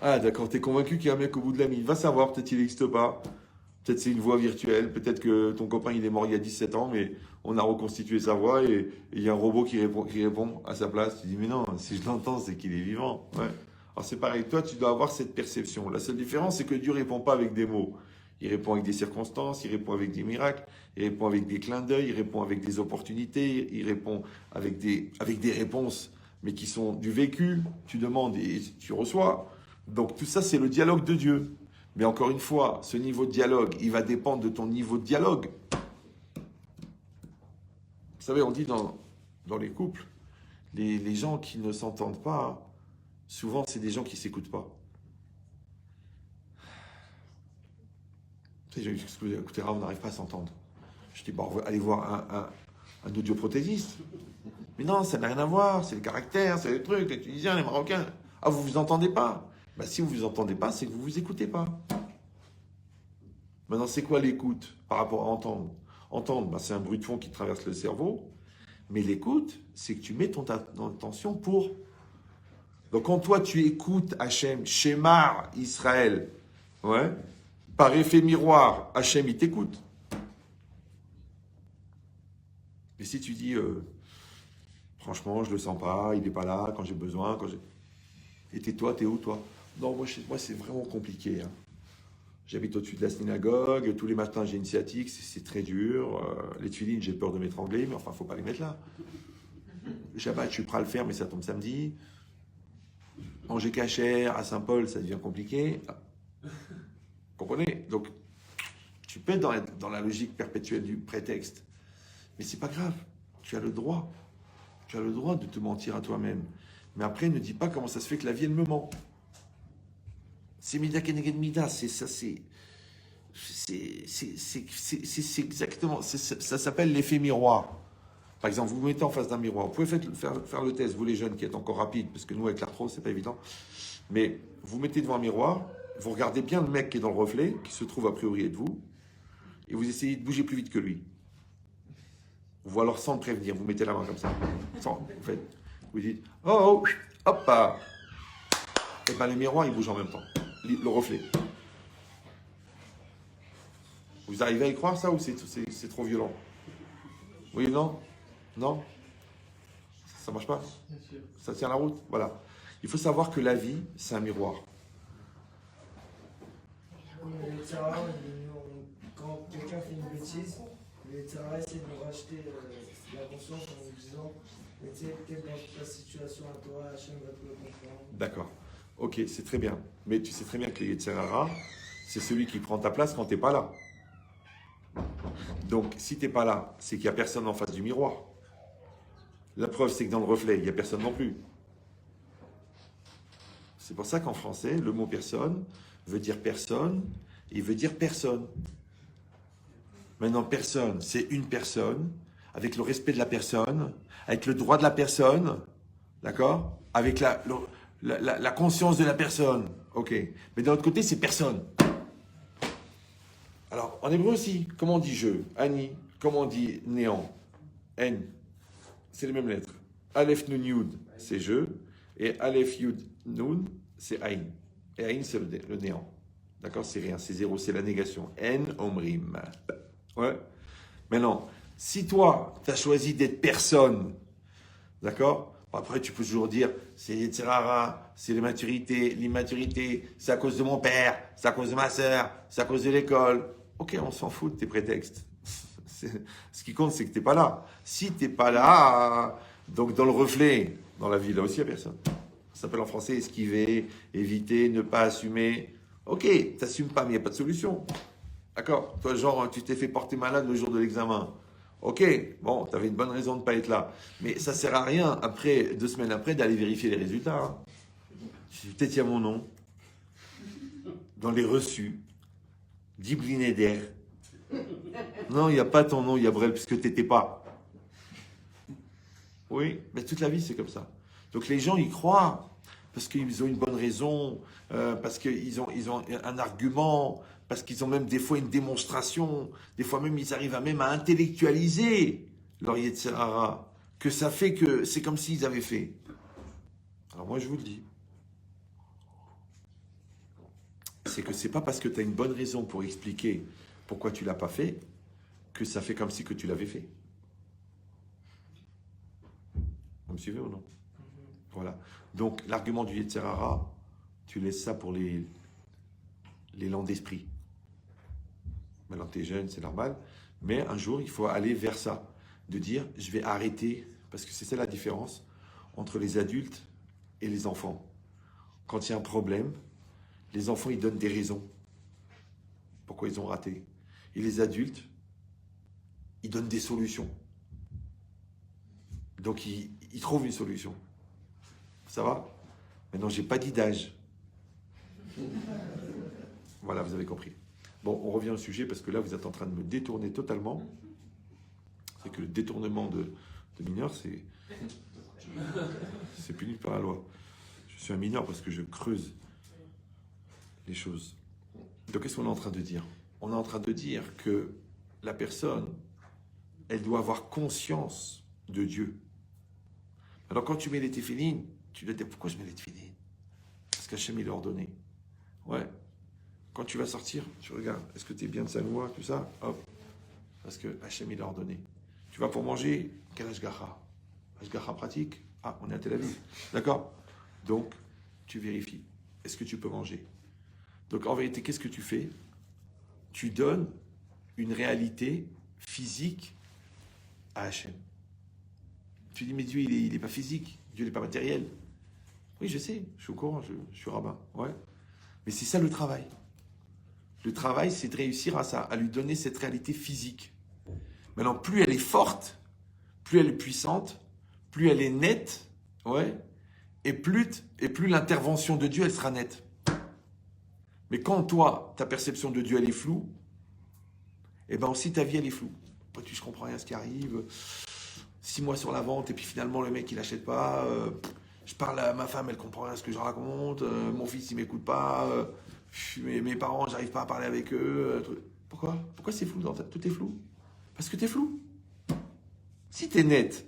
Ah, d'accord, tu es convaincu qu'il y a un mec au bout de la ligne. Va savoir, peut-être il n'existe pas. Peut-être c'est une voix virtuelle, peut-être que ton copain il est mort il y a 17 ans, mais on a reconstitué sa voix et il y a un robot qui répond à sa place. Tu dis, mais non, si je l'entends, c'est qu'il est vivant. Ouais. Alors c'est pareil, toi tu dois avoir cette perception. La seule différence, c'est que Dieu ne répond pas avec des mots. Il répond avec des circonstances, il répond avec des miracles, il répond avec des clins d'œil, il répond avec des opportunités, il répond avec des réponses, mais qui sont du vécu. Tu demandes et tu reçois. Donc tout ça, c'est le dialogue de Dieu. Mais encore une fois, ce niveau de dialogue, il va dépendre de ton niveau de dialogue. Vous savez, on dit dans les couples, les gens qui ne s'entendent pas, souvent, c'est des gens qui ne s'écoutent pas. Tu sais, j'ai dit, écoutez, on n'arrive pas à s'entendre. Je dis, bon, allez voir un audioprothésiste. Mais non, ça n'a rien à voir, c'est le caractère, c'est les trucs, les Tunisiens, les Marocains. Ah, vous vous entendez pas? Bah, si vous vous entendez pas, c'est que vous vous écoutez pas. Maintenant, c'est quoi l'écoute par rapport à entendre? Entendre, bah, c'est un bruit de fond qui traverse le cerveau. Mais l'écoute, c'est que tu mets ton attention pour. Donc, quand toi, tu écoutes Hachem, Shemar Israël, ouais, par effet miroir, Hachem, il t'écoute. Mais si tu dis, franchement, je le sens pas, il n'est pas là quand j'ai besoin, Et tais-toi, t'es où, toi? Non, moi c'est vraiment compliqué. Hein. J'habite au-dessus de la synagogue, tous les matins j'ai une sciatique, c'est très dur. Les tuilines, j'ai peur de m'étrangler, mais enfin, faut pas les mettre là. Shabbat, je suis prêt à le faire, mais ça tombe samedi. Manger cachère à Saint-Paul, ça devient compliqué. Vous comprenez? Donc, tu peux être dans la logique perpétuelle du prétexte. Mais c'est pas grave, tu as le droit. Tu as le droit de te mentir à toi-même. Mais après, ne dis pas comment ça se fait que la vie, elle me ment. C'est Mida Keneged Mida, c'est ça, c'est exactement, ça s'appelle l'effet miroir. Par exemple, vous vous mettez en face d'un miroir. Vous pouvez faire le test, vous les jeunes qui êtes encore rapides, parce que nous, avec l'arthrose, c'est pas évident. Mais vous mettez devant un miroir, vous regardez bien le mec qui est dans le reflet, qui se trouve a priori de vous, et vous essayez de bouger plus vite que lui. Ou alors sans le prévenir, vous mettez la main comme ça. Vous dites, oh, hop, et bien le miroir, il bouge en même temps. Le reflet. Vous arrivez à y croire ça ou c'est trop violent? Oui, non? Non? Ça marche pas? Ça tient la route? Voilà. Il faut savoir que la vie, c'est un miroir. Quand quelqu'un fait une bêtise, le Tzara essaie de nous racheter la conscience en nous disant mais tu sais, peut-être dans ta situation à toi, Hachem va te le comprendre. D'accord. Ok, c'est très bien. Mais tu sais très bien que le Yetzer Hara, c'est celui qui prend ta place quand tu n'es pas là. Donc, si tu n'es pas là, c'est qu'il n'y a personne en face du miroir. La preuve, c'est que dans le reflet, il n'y a personne non plus. C'est pour ça qu'en français, le mot personne veut dire personne et veut dire personne. Maintenant, personne, c'est une personne, avec le respect de la personne, avec le droit de la personne, d'accord? Avec la conscience de la personne, ok. Mais d'un autre côté, c'est personne. Alors, en hébreu aussi, comment on dit je? Ani, comment on dit néant? N, c'est les mêmes lettres. Aleph Nun Yud, c'est je, et Aleph Yud Nun, c'est Aïn. Et Aïn, c'est le néant. D'accord? C'est rien, c'est zéro, c'est la négation. N, Omrim. Ouais. Maintenant, si toi, tu as choisi d'être personne, d'accord? Après, tu peux toujours dire, c'est Yetzer Hara, c'est l'immaturité, c'est à cause de mon père, c'est à cause de ma sœur, c'est à cause de l'école. Ok, on s'en fout de tes prétextes. Ce qui compte, c'est que tu n'es pas là. Si tu n'es pas là, donc dans le reflet, dans la vie, là aussi, il n'y a personne. Ça s'appelle en français esquiver, éviter, ne pas assumer. Ok, tu n'assumes pas, mais il n'y a pas de solution. D'accord? Toi, genre, tu t'es fait porter malade le jour de l'examen. Ok, bon, tu avais une bonne raison de ne pas être là. Mais ça ne sert à rien, après, 2 semaines après, d'aller vérifier les résultats. Hein. Peut-être il y a mon nom. Dans les reçus. Dibli d'air. Non, il n'y a pas ton nom, Yabrel, puisque tu n'étais pas. Oui, mais toute la vie, c'est comme ça. Donc les gens y croient, parce qu'ils ont une bonne raison, parce qu'ils ont un argument, parce qu'ils ont même des fois une démonstration, des fois même ils arrivent même à intellectualiser leur Yetzer Hara, que ça fait que c'est comme s'ils avaient fait. Alors moi je vous le dis, c'est que c'est pas parce que tu as une bonne raison pour expliquer pourquoi tu l'as pas fait, que ça fait comme si que tu l'avais fait. Vous me suivez ou non? Voilà. Donc l'argument du Yetzer Hara, tu laisses ça pour les l'élan d'esprit. Maintenant, tu es jeune, c'est normal. Mais un jour, il faut aller vers ça. De dire, je vais arrêter. Parce que c'est ça la différence entre les adultes et les enfants. Quand il y a un problème, les enfants, ils donnent des raisons. pourquoi ils ont raté. Et les adultes, ils donnent des solutions. Donc, ils trouvent une solution. Ça va? Maintenant, j'ai pas dit d'âge. Voilà, vous avez compris. Bon, on revient au sujet parce que là, vous êtes en train de me détourner totalement. C'est que le détournement de mineurs, c'est puni par la loi. Je suis un mineur parce que je creuse les choses. Donc, qu'est-ce qu'on est en train de dire? On est en train de dire que la personne, elle doit avoir conscience de Dieu. Alors, quand tu mets les téphilines, tu dois dire, pourquoi je mets les téphilines? Parce qu'Hachem, il l'a ordonné. Ouais. Quand tu vas sortir, tu regardes, est-ce que tu es bien de sa loi, tout ça? Hop. Parce que Hachem, il l'a ordonné. Tu vas pour manger, quel Ashgacha? Ashgacha pratique? Ah, on est à Tel Aviv. D'accord? Donc, tu vérifies. Est-ce que tu peux manger? Donc, en vérité, qu'est-ce que tu fais? Tu donnes une réalité physique à Hachem. Tu dis, mais Dieu, il n'est pas physique. Dieu, il n'est pas matériel. Oui, je sais, je suis au courant, je suis rabbin. Ouais. Mais c'est ça le travail. Le travail, c'est de réussir à ça, à lui donner cette réalité physique. Maintenant, plus elle est forte, plus elle est puissante, plus elle est nette, ouais, et plus l'intervention de Dieu, elle sera nette. Mais quand toi, ta perception de Dieu, elle est floue, et bien aussi ta vie, elle est floue. Après, je comprends rien à ce qui arrive. 6 mois sur la vente, et puis finalement, le mec, il n'achète pas. Je parle à ma femme, elle comprend rien à ce que je raconte. Mon fils, il m'écoute pas. Mes parents, j'arrive pas à parler avec eux. Pourquoi c'est flou dans ta... Tout est flou? Parce que t'es flou. Si t'es net,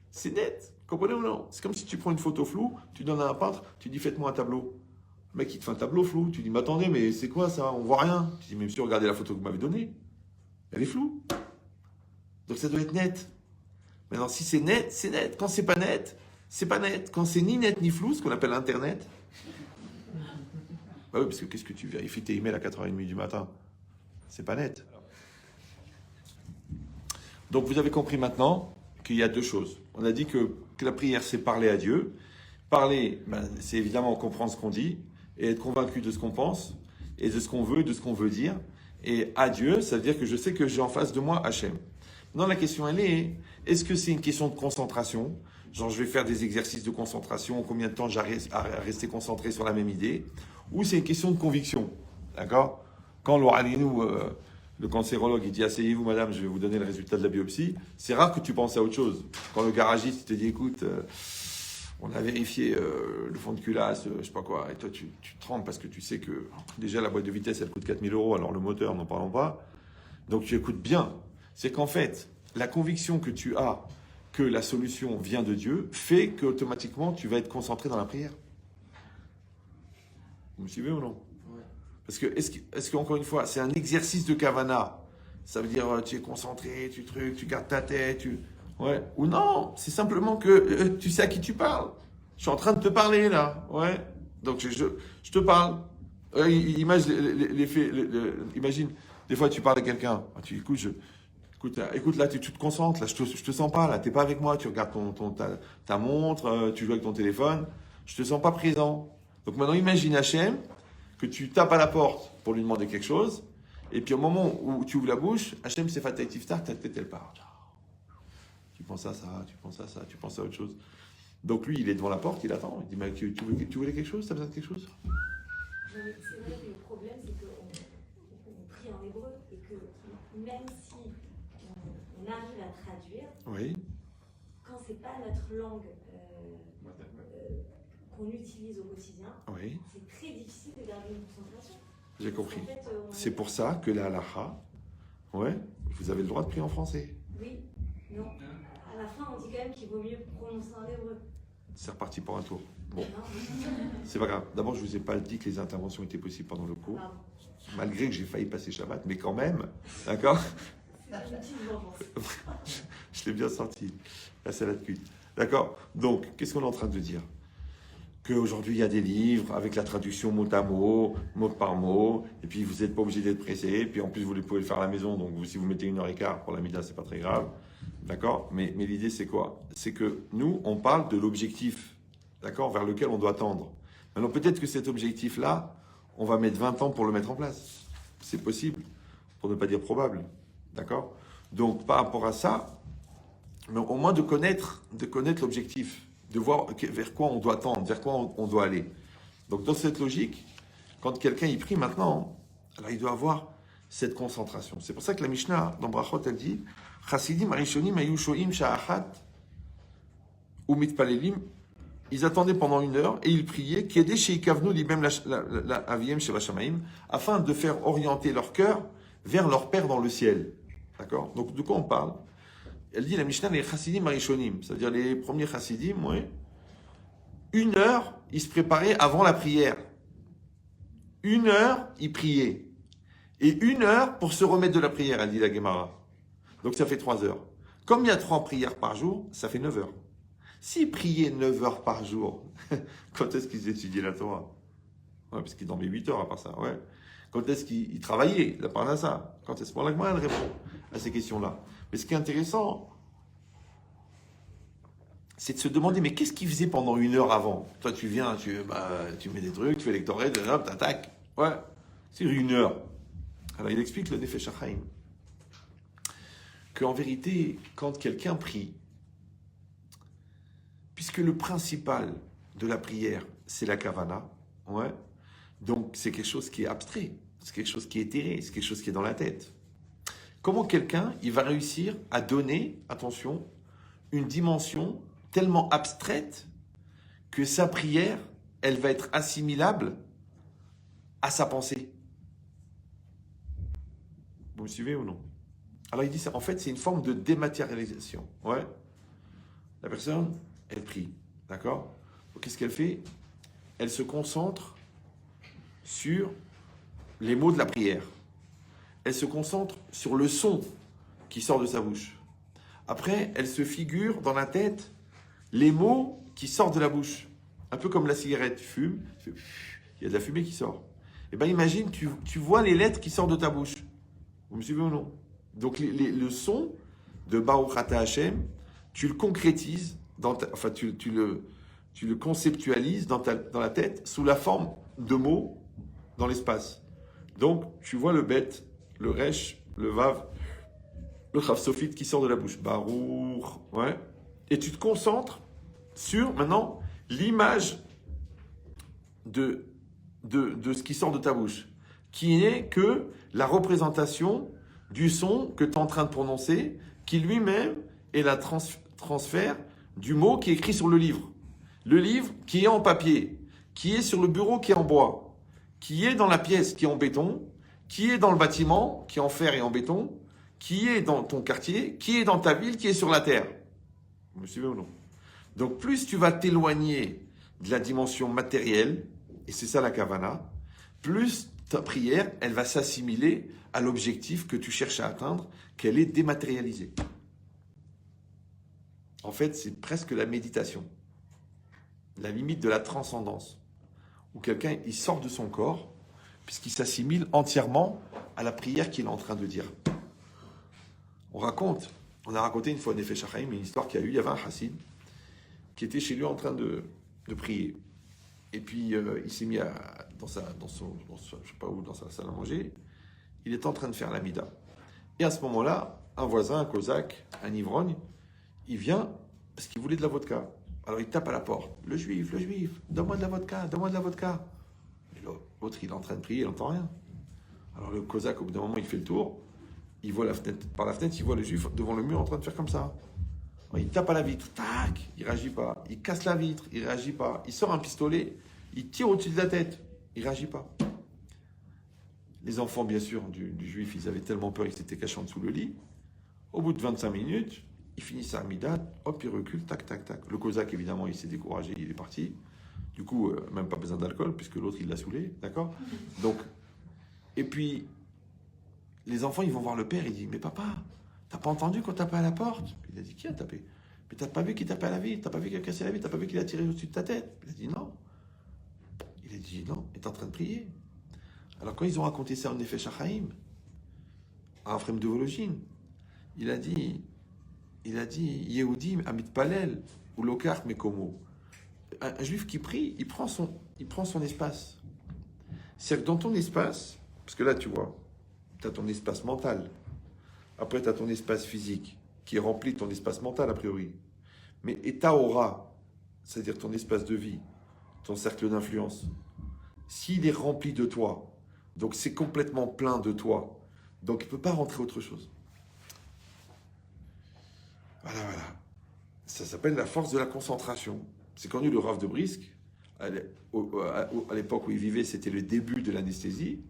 c'est net. Comprenez ou non? C'est comme si tu prends une photo floue, tu donnes à un peintre, tu dis faites-moi un tableau. Le mec, il te fait un tableau flou. Tu dis mais attendez, mais c'est quoi ça? On voit rien. Tu dis mais monsieur, regardez la photo que vous m'avez donnée. Elle est floue. Donc ça doit être net. Maintenant, si c'est net, c'est net. Quand c'est pas net, c'est pas net. Quand c'est ni net ni flou, ce qu'on appelle Internet. Bah oui, parce que qu'est-ce que tu vérifies tes emails à 4h30 du matin? C'est pas net. Donc vous avez compris maintenant qu'il y a deux choses. On a dit que la prière, c'est parler à Dieu. Parler, c'est évidemment comprendre ce qu'on dit et être convaincu de ce qu'on pense et de ce qu'on veut, de ce qu'on veut dire. Et à Dieu, ça veut dire que je sais que j'ai en face de moi Hachem. Maintenant, la question, elle est-ce que c'est une question de concentration? Genre, je vais faire des exercices de concentration, combien de temps j'arrive à rester concentré sur la même idée? Ou c'est une question de conviction? D'accord? Quand l'Ouralinou, le cancérologue, il dit asseyez-vous madame, je vais vous donner le résultat de la biopsie, c'est rare que tu penses à autre chose. Quand le garagiste il te dit écoute, on a vérifié le fond de culasse, je sais pas quoi, et toi tu trembles parce que tu sais que déjà la boîte de vitesse elle coûte 4 000 €, alors le moteur n'en parlons pas. Donc tu écoutes bien. C'est qu'en fait, la conviction que tu as que la solution vient de Dieu fait qu'automatiquement tu vas être concentré dans la prière. Vous me suivez ou non? Parce que, est-ce qu'encore une fois, c'est un exercice de kavana? Ça veut dire, tu es concentré, tu gardes ta tête, ouais. Ou non, c'est simplement que tu sais à qui tu parles. Je suis en train de te parler, là, ouais. Donc, je te parle. Imagine, des fois, tu parles à quelqu'un. Tu écoutes, écoute, là, tu te concentres, là, je te sens pas, là, t'es pas avec moi, tu regardes ta montre, tu joues avec ton téléphone, je te sens pas présent. Donc, maintenant, imagine Hachem, que tu tapes à la porte pour lui demander quelque chose, et puis au moment où tu ouvres la bouche, Hachem c'est Fatah Tiftar, ta tête elle part. Tu penses à ça, tu penses à ça, tu penses à autre chose. Donc lui, il est devant la porte, il attend, il dit mais tu voulais quelque chose, t'as besoin de quelque chose? C'est vrai que le problème c'est qu'on prie en hébreu, et que même si on arrive à traduire, oui. Quand c'est pas notre langue qu'on utilise au quotidien, Oui. c'est très difficile de garder une concentration. J'ai compris. En fait, c'est pour ça que la halacha, ouais, vous avez le droit de prier en français. Oui, non. À la fin, on dit quand même qu'il vaut mieux prononcer en hébreu. C'est reparti pour un tour. Bon, Non. c'est pas grave. D'abord, je vous ai pas dit que les interventions étaient possibles pendant le cours, Pardon. malgré que j'ai failli passer Shabbat, mais quand même, d'accord? C'est une petite vengeance. Je l'ai bien senti, la salade cuite. D'accord? Donc, qu'est-ce qu'on est en train de dire? Qu'aujourd'hui, il y a des livres avec la traduction mot à mot, mot par mot, et puis vous n'êtes pas obligé d'être pressé, et puis en plus, vous pouvez le faire à la maison, donc si vous mettez 1h15 pour la mida, c'est pas très grave. D'accord? Mais l'idée, c'est quoi? C'est que nous, on parle de l'objectif, d'accord, vers lequel on doit tendre. Maintenant, peut-être que cet objectif-là, on va mettre 20 ans pour le mettre en place. c'est possible, pour ne pas dire probable. D'accord? Donc, par rapport à ça, mais au moins de connaître l'objectif, de voir vers quoi on doit tendre, vers quoi on doit aller. Donc, dans cette logique, quand quelqu'un y prie maintenant, alors il doit avoir cette concentration. C'est pour ça que la Mishnah, dans Brachot, elle dit Chassidim arishonim ayu shoim sha'achat ou mitpalelim. Ils attendaient pendant 1 heure et ils priaient Kedé chez Ikavnu libem la aviem chez Vashamaim, afin de faire orienter leur cœur vers leur Père dans le ciel. D'accord? Donc, de quoi on parle? Elle dit la Mishnah, les Chassidim arishonim, c'est-à-dire les premiers Chassidim, ouais. 1 heure, ils se préparaient avant la prière. 1 heure, ils priaient. Et 1 heure pour se remettre de la prière, elle dit la Gemara. Donc ça fait 3 heures. Comme il y a 3 prières par jour, ça fait 9 heures. S'ils priaient 9 heures par jour, quand est-ce qu'ils étudiaient la Torah? Ouais, parce qu'ils dormaient 8 heures à part ça. Ouais. Quand est-ce qu'ils travaillaient, la parnassa? Quand est-ce que la Gemara elle répond à ces questions-là? Mais ce qui est intéressant, c'est de se demander, mais qu'est-ce qu'ils faisaient pendant 1 heure avant? Toi, tu viens, tu mets des trucs, tu fais l'électorat, hop, t'attaques. Ouais, c'est 1 heure. Alors, il explique le Nefesh HaChaim qu'en vérité, quand quelqu'un prie, puisque le principal de la prière, c'est la kavana, ouais, donc c'est quelque chose qui est abstrait, c'est quelque chose qui est éthéré, c'est quelque chose qui est dans la tête. Comment quelqu'un, il va réussir à donner, attention, une dimension tellement abstraite que sa prière, elle va être assimilable à sa pensée? Vous me suivez ou non? Alors il dit ça, en fait, c'est une forme de dématérialisation. Ouais. La personne, elle prie. D'accord? Donc qu'est-ce qu'elle fait? Elle se concentre sur les mots de la prière. Elle se concentre sur le son qui sort de sa bouche. Après, elle se figure dans la tête les mots qui sortent de la bouche. Un peu comme la cigarette. Tu fumes, il y a de la fumée qui sort. Eh bien, imagine, tu vois les lettres qui sortent de ta bouche. Vous me suivez ou non? Donc, le son de Baruch Ata Hashem, tu le concrétises, tu le conceptualises dans la tête sous la forme de mots dans l'espace. Donc, tu vois le bet, le resh, le vav, le chav sophite qui sort de la bouche. Baruch, ouais. Et tu te concentres sur, maintenant, l'image de ce qui sort de ta bouche, qui n'est que la représentation du son que tu es en train de prononcer, qui lui-même est la transfert du mot qui est écrit sur le livre. Le livre qui est en papier, qui est sur le bureau qui est en bois, qui est dans la pièce qui est en béton, qui est dans le bâtiment qui est en fer et en béton, qui est dans ton quartier, qui est dans ta ville, qui est sur la terre. Vous me suivez ou non? Donc plus tu vas t'éloigner de la dimension matérielle, et c'est ça la kavana, plus ta prière, elle va s'assimiler à l'objectif que tu cherches à atteindre, qu'elle est dématérialisée. En fait, c'est presque la méditation, la limite de la transcendance, où quelqu'un il sort de son corps, puisqu'il s'assimile entièrement à la prière qu'il est en train de dire. On a raconté une fois au Nefesh HaChaim une histoire qu'il y a eu, il y avait un chassid qui était chez lui en train de prier. Et puis, il s'est mis dans sa salle à manger. Il est en train de faire la mida. Et à ce moment-là, un voisin, un cosaque, un ivrogne, il vient parce qu'il voulait de la vodka. Alors, il tape à la porte. Le juif, donne-moi de la vodka, donne-moi de la vodka. Et l'autre, il est en train de prier, il n'entend rien. Alors, le cosaque, au bout d'un moment, il fait le tour. Il voit par la fenêtre, il voit le juif devant le mur en train de faire comme ça. Alors, il tape à la vitre, tac, il ne réagit pas. Il casse la vitre, il ne réagit pas. Il sort un pistolet, il tire au-dessus de la tête, il ne réagit pas. Les enfants, bien sûr, du juif, ils avaient tellement peur, ils s'étaient cachés en dessous le lit. Au bout de 25 minutes, il finit sa amida, hop, il recule, tac, tac, tac. Le cosaque, évidemment, il s'est découragé, il est parti. Du coup, même pas besoin d'alcool, puisque l'autre, il l'a saoulé, d'accord? Donc, et puis, les enfants, ils vont voir le père, il dit, mais papa, t'as pas entendu qu'on tapait à la porte? Il a dit, qui a tapé? Mais t'as pas vu qu'il tapait à la vitre, t'as pas vu qu'il a cassé la vitre, t'as pas vu qu'il a tiré au-dessus de ta tête? Il a dit, non. Il a dit, non, il est en train de prier. Alors, quand ils ont raconté ça au Nefesh HaChaim, à Raphaël de Vologine, il a dit, Yehudim, Amit Palel, ou Lokar Mekomo. Un juif qui prie, il prend son espace. C'est-à-dire que dans ton espace, parce que là, tu vois, tu as ton espace mental. Après, tu as ton espace physique, qui est rempli de ton espace mental, a priori. Mais et ta aura, c'est-à-dire ton espace de vie, ton cercle d'influence, s'il est rempli de toi, donc c'est complètement plein de toi, donc il ne peut pas rentrer autre chose. Voilà, voilà. Ça s'appelle la force de la concentration. C'est connu le Rav de Brisk. À l'époque où il vivait, c'était le début de l'anesthésie.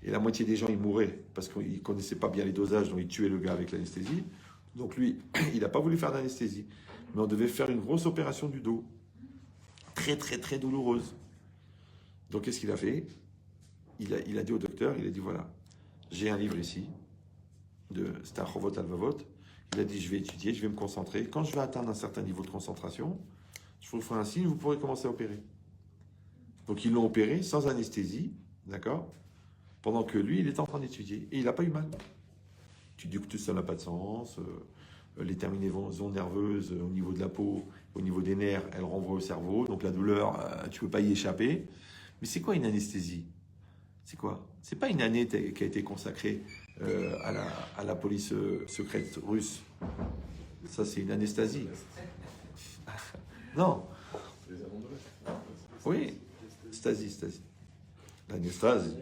Et la moitié des gens, ils mouraient parce qu'ils ne connaissaient pas bien les dosages, donc ils tuaient le gars avec l'anesthésie. Donc lui, il n'a pas voulu faire d'anesthésie. Mais on devait faire une grosse opération du dos. Très, très, très douloureuse. Donc qu'est-ce qu'il a fait? Il a dit au docteur, il a dit voilà, j'ai un livre ici, c'était un Chovot Alvavot. Il a dit je vais étudier, je vais me concentrer. Quand je vais atteindre un certain niveau de concentration, je vous ferai un signe, vous pourrez commencer à opérer. Donc ils l'ont opéré sans anesthésie, d'accord? Pendant que lui, il était en train d'étudier. Et il n'a pas eu mal. Tu dis que tout ça n'a pas de sens. Les terminaisons nerveuses au niveau de la peau, au niveau des nerfs, elles renvoient au cerveau. Donc la douleur, tu ne peux pas y échapper. Mais c'est quoi une anesthésie? C'est quoi? C'est pas une année qui a été consacrée à la police secrète russe. Ça, c'est une anesthésie. Non. Oui. Stasi. L'anesthésie.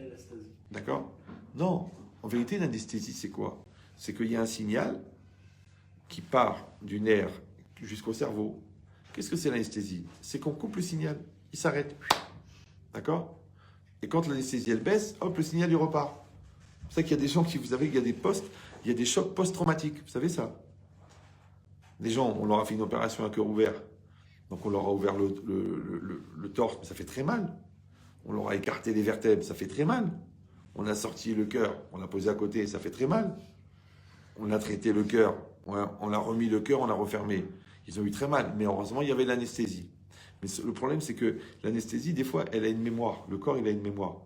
D'accord? Non. En vérité, l'anesthésie, c'est quoi? C'est qu'il y a un signal qui part du nerf jusqu'au cerveau. Qu'est-ce que c'est l'anesthésie? C'est qu'on coupe le signal. Il s'arrête. D'accord? Et quand l'anesthésie, elle baisse, hop, le signal, il repart. C'est pour ça qu'il y a des gens qui, vous savez, il y a des chocs post-traumatiques. Vous savez ça? Des gens, on leur a fait une opération à cœur ouvert. Donc on leur a ouvert le torse, mais ça fait très mal. On leur a écarté les vertèbres, ça fait très mal. On a sorti le cœur, on l'a posé à côté, ça fait très mal. On a traité le cœur, on a remis le cœur, on l'a refermé. Ils ont eu très mal, mais heureusement, il y avait l'anesthésie. Mais le problème, c'est que l'anesthésie, des fois, elle a une mémoire. Le corps, il a une mémoire.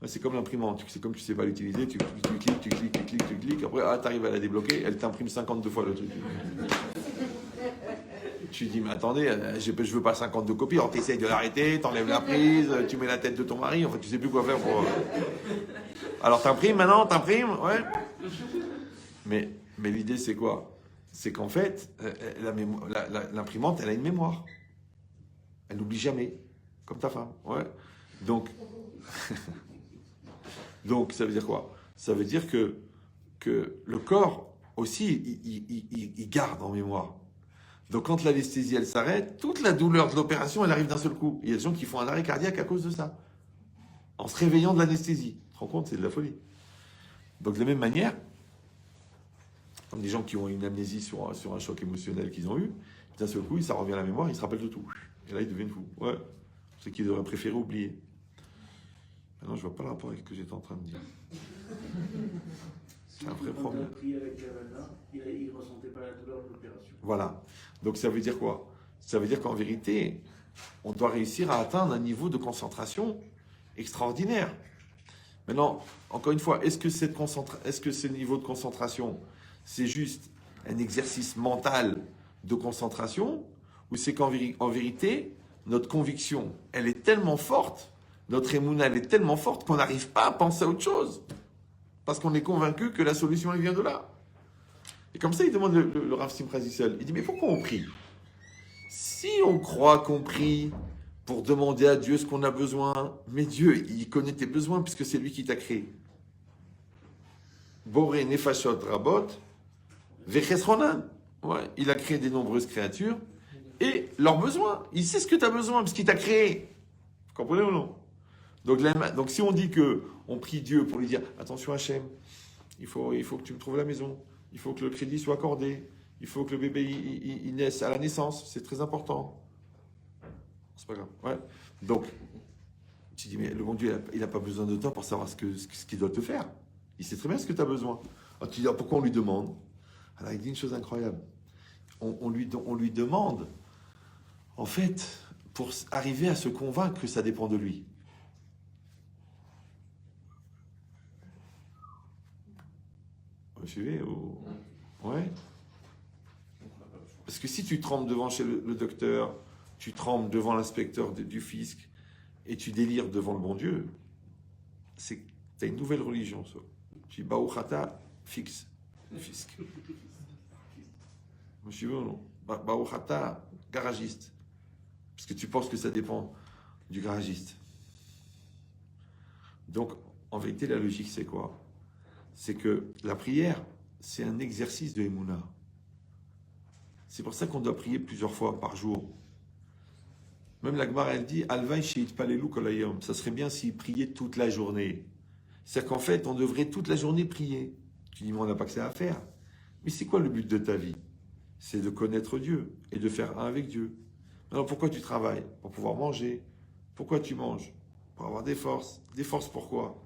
C'est comme l'imprimante. C'est comme tu ne sais pas l'utiliser, tu cliques. Après, tu arrives à la débloquer, elle t'imprime 52 fois le truc. Tu dis, mais attendez, je veux pas 52 copies. Alors, tu essayes de l'arrêter, tu enlèves la prise, tu mets la tête de ton mari. En fait, tu sais plus quoi faire pour. Alors, t'imprimes maintenant, ouais. Mais l'idée, c'est quoi? C'est qu'en fait, l'imprimante, elle a une mémoire. Elle n'oublie jamais, comme ta femme. Ouais. Donc, ça veut dire quoi? Ça veut dire que le corps aussi, il garde en mémoire. Donc quand l'anesthésie, elle s'arrête, toute la douleur de l'opération, elle arrive d'un seul coup. Il y a des gens qui font un arrêt cardiaque à cause de ça. En se réveillant de l'anesthésie. Tu te rends compte? C'est de la folie. Donc de la même manière, comme des gens qui ont une amnésie sur un choc émotionnel qu'ils ont eu, d'un seul coup, ça revient à la mémoire, ils se rappellent de tout. Et là, ils deviennent fous. Ouais. C'est qu'ils auraient préféré oublier. Maintenant, je ne vois pas le rapport avec ce que j'étais en train de dire. C'est un vrai problème. Il ne ressentait pas la douleur de l'opération. Voilà. Donc ça veut dire quoi? Ça veut dire qu'en vérité, on doit réussir à atteindre un niveau de concentration extraordinaire. Maintenant, encore une fois, est-ce que ce niveau de concentration, c'est juste un exercice mental de concentration, ou c'est qu'en vérité, notre conviction, elle est tellement forte, notre émouna, elle est tellement forte qu'on n'arrive pas à penser à autre chose. Parce qu'on est convaincu que la solution, elle vient de là. Et comme ça, il demande le Rav Simcha Zissel. Il dit, mais pourquoi on prie? Si on croit qu'on prie pour demander à Dieu ce qu'on a besoin, mais Dieu, il connaît tes besoins puisque c'est lui qui t'a créé. Boré nefashot rabot, vechesronan. Ouais, il a créé des nombreuses créatures et leurs besoins. Il sait ce que tu as besoin parce qu'il t'a créé. Vous comprenez ou non? Donc si on dit que on prie Dieu pour lui dire attention Hachem, il faut que tu me trouves la maison, il faut que le crédit soit accordé, il faut que le bébé il naisse à la naissance, c'est très important. C'est pas grave. Ouais. Donc tu dis mais le bon Dieu il n'a pas besoin de toi pour savoir ce qu'il doit te faire. Il sait très bien ce que tu as besoin. Alors tu dis pourquoi on lui demande? Alors il dit une chose incroyable. On lui demande en fait pour arriver à se convaincre que ça dépend de lui. Vous suivez Ouais. Parce que si tu trembles devant chez le docteur, tu trembles devant l'inspecteur du fisc et tu délires devant le bon Dieu, tu as une nouvelle religion, ça. Tu dis Baruch Ata, fixe. Fisc. Je suis bon, Baruch Ata, garagiste. Parce que tu penses que ça dépend du garagiste. Donc, en vérité, la logique, c'est quoi? C'est que la prière, c'est un exercice de Emouna. C'est pour ça qu'on doit prier plusieurs fois par jour. Même la Gemara, elle dit Alvaï Sheit Palelu Kolayom. Ça serait bien s'ils priaient toute la journée. C'est-à-dire qu'en fait, on devrait toute la journée prier. Tu dis, mais on n'a pas que ça à faire. Mais c'est quoi le but de ta vie? C'est de connaître Dieu et de faire un avec Dieu. Alors pourquoi tu travailles? Pour pouvoir manger. Pourquoi tu manges? Pour avoir des forces. Des forces pourquoi?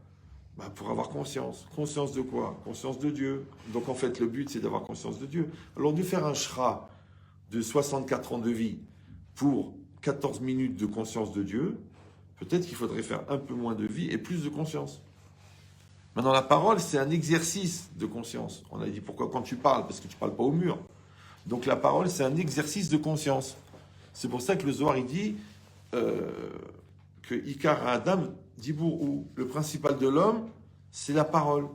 Pour avoir conscience. Conscience de quoi? Conscience de Dieu. Donc en fait, le but, c'est d'avoir conscience de Dieu. Alors de faire un shra de 64 ans de vie pour 14 minutes de conscience de Dieu, peut-être qu'il faudrait faire un peu moins de vie et plus de conscience. Maintenant, la parole, c'est un exercice de conscience. On a dit pourquoi quand tu parles? Parce que tu ne parles pas au mur. Donc la parole, c'est un exercice de conscience. C'est pour ça que le Zohar, il dit que Ikar Adam, Dibour, ou le principal de l'homme, c'est la parole.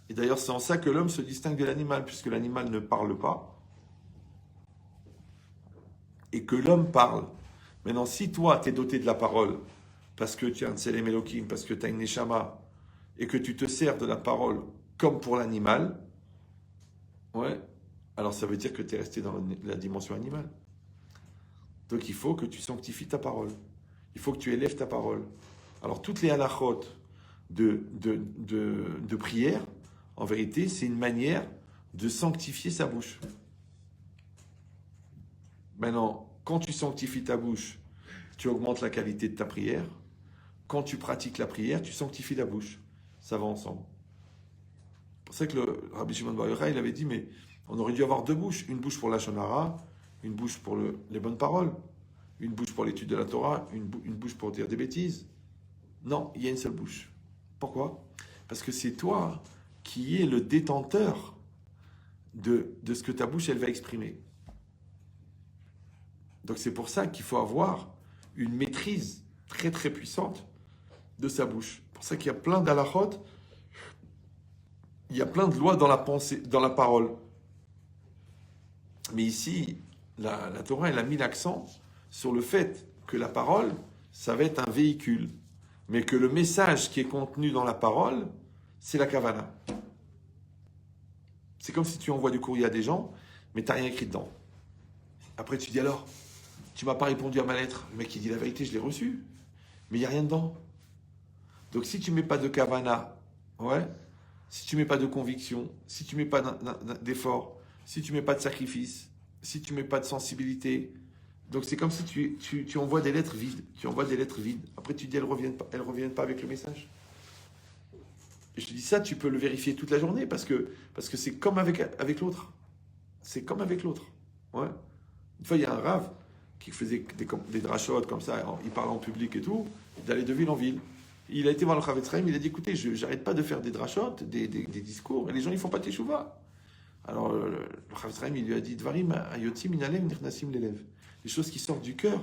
Et d'ailleurs, c'est en ça que l'homme se distingue de l'animal, puisque l'animal ne parle pas, et que l'homme parle. Maintenant, si toi, tu es doté de la parole, parce que tu as un Tselem Elohim, parce que tu as une Neshama, et que tu te sers de la parole comme pour l'animal, ouais, alors ça veut dire que tu es resté dans la dimension animale. Donc il faut que tu sanctifies ta parole. Il faut que tu élèves ta parole. Alors toutes les halachot de prière, en vérité, c'est une manière de sanctifier sa bouche. Maintenant, quand tu sanctifies ta bouche, tu augmentes la qualité de ta prière. Quand tu pratiques la prière, tu sanctifies la bouche. Ça va ensemble. C'est pour ça que le Rabbi Shimon Bar Yochai, il avait dit, mais on aurait dû avoir deux bouches. Une bouche pour la Lashon Hara, une bouche pour les bonnes paroles, une bouche pour l'étude de la Torah, une bouche pour dire des bêtises. Non, il y a une seule bouche. Pourquoi? Parce que c'est toi qui es le détenteur de ce que ta bouche, elle va exprimer. Donc c'est pour ça qu'il faut avoir une maîtrise très très puissante de sa bouche. C'est pour ça qu'il y a plein d'halachot, il y a plein de lois dans la pensée, dans la parole. Mais ici, la Torah, elle a mis l'accent sur le fait que la parole, ça va être un véhicule. Mais que le message qui est contenu dans la parole, c'est la kavana. C'est comme si tu envoies du courrier à des gens, mais tu n'as rien écrit dedans. Après, tu dis alors, tu m'as pas répondu à ma lettre. Le mec, il dit la vérité, je l'ai reçue. Mais il n'y a rien dedans. Donc, si tu ne mets pas de kavana, ouais, si tu ne mets pas de conviction, si tu ne mets pas d'effort, si tu ne mets pas de sacrifice, si tu ne mets pas de sensibilité, donc c'est comme si tu envoies des lettres vides. Tu envoies des lettres vides. Après, tu dis elles reviennent pas avec le message. Et je te dis ça, tu peux le vérifier toute la journée parce que c'est comme avec l'autre. C'est comme avec l'autre. Ouais. Une fois, il y a un rave qui faisait des drachot comme ça, il parlait en public et tout, d'aller de ville en ville. Il a été voir le Chavetz Chaim, il a dit écoutez, j'arrête pas de faire des drachot, des discours, et les gens ils font pas teshuva. Alors le Chavetz Chaim, il lui a dit Dvarim ayotim minalem nirnasim lelev. Les choses qui sortent du cœur,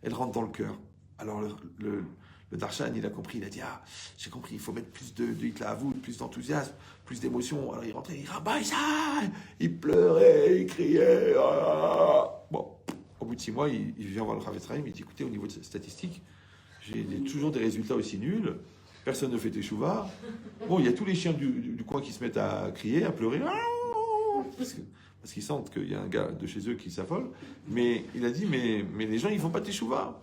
elles rentrent dans le cœur. Alors le Darshan, il a compris, il a dit ah, j'ai compris, il faut mettre plus de hitlahavut, plus d'enthousiasme, plus d'émotion. Alors il rentrait, il rabâche ça, il pleurait, il criait. Ah. Bon, au bout de 6 mois, il vient voir le Chavetz Chaim, il dit écoutez, au niveau de cette statistique, j'ai toujours des résultats aussi nuls, personne ne fait teshuva. Bon, il y a tous les chiens du coin qui se mettent à crier, à pleurer, parce qu'ils sentent qu'il y a un gars de chez eux qui s'affole. Mais il a dit, mais les gens, ils font pas teshuva.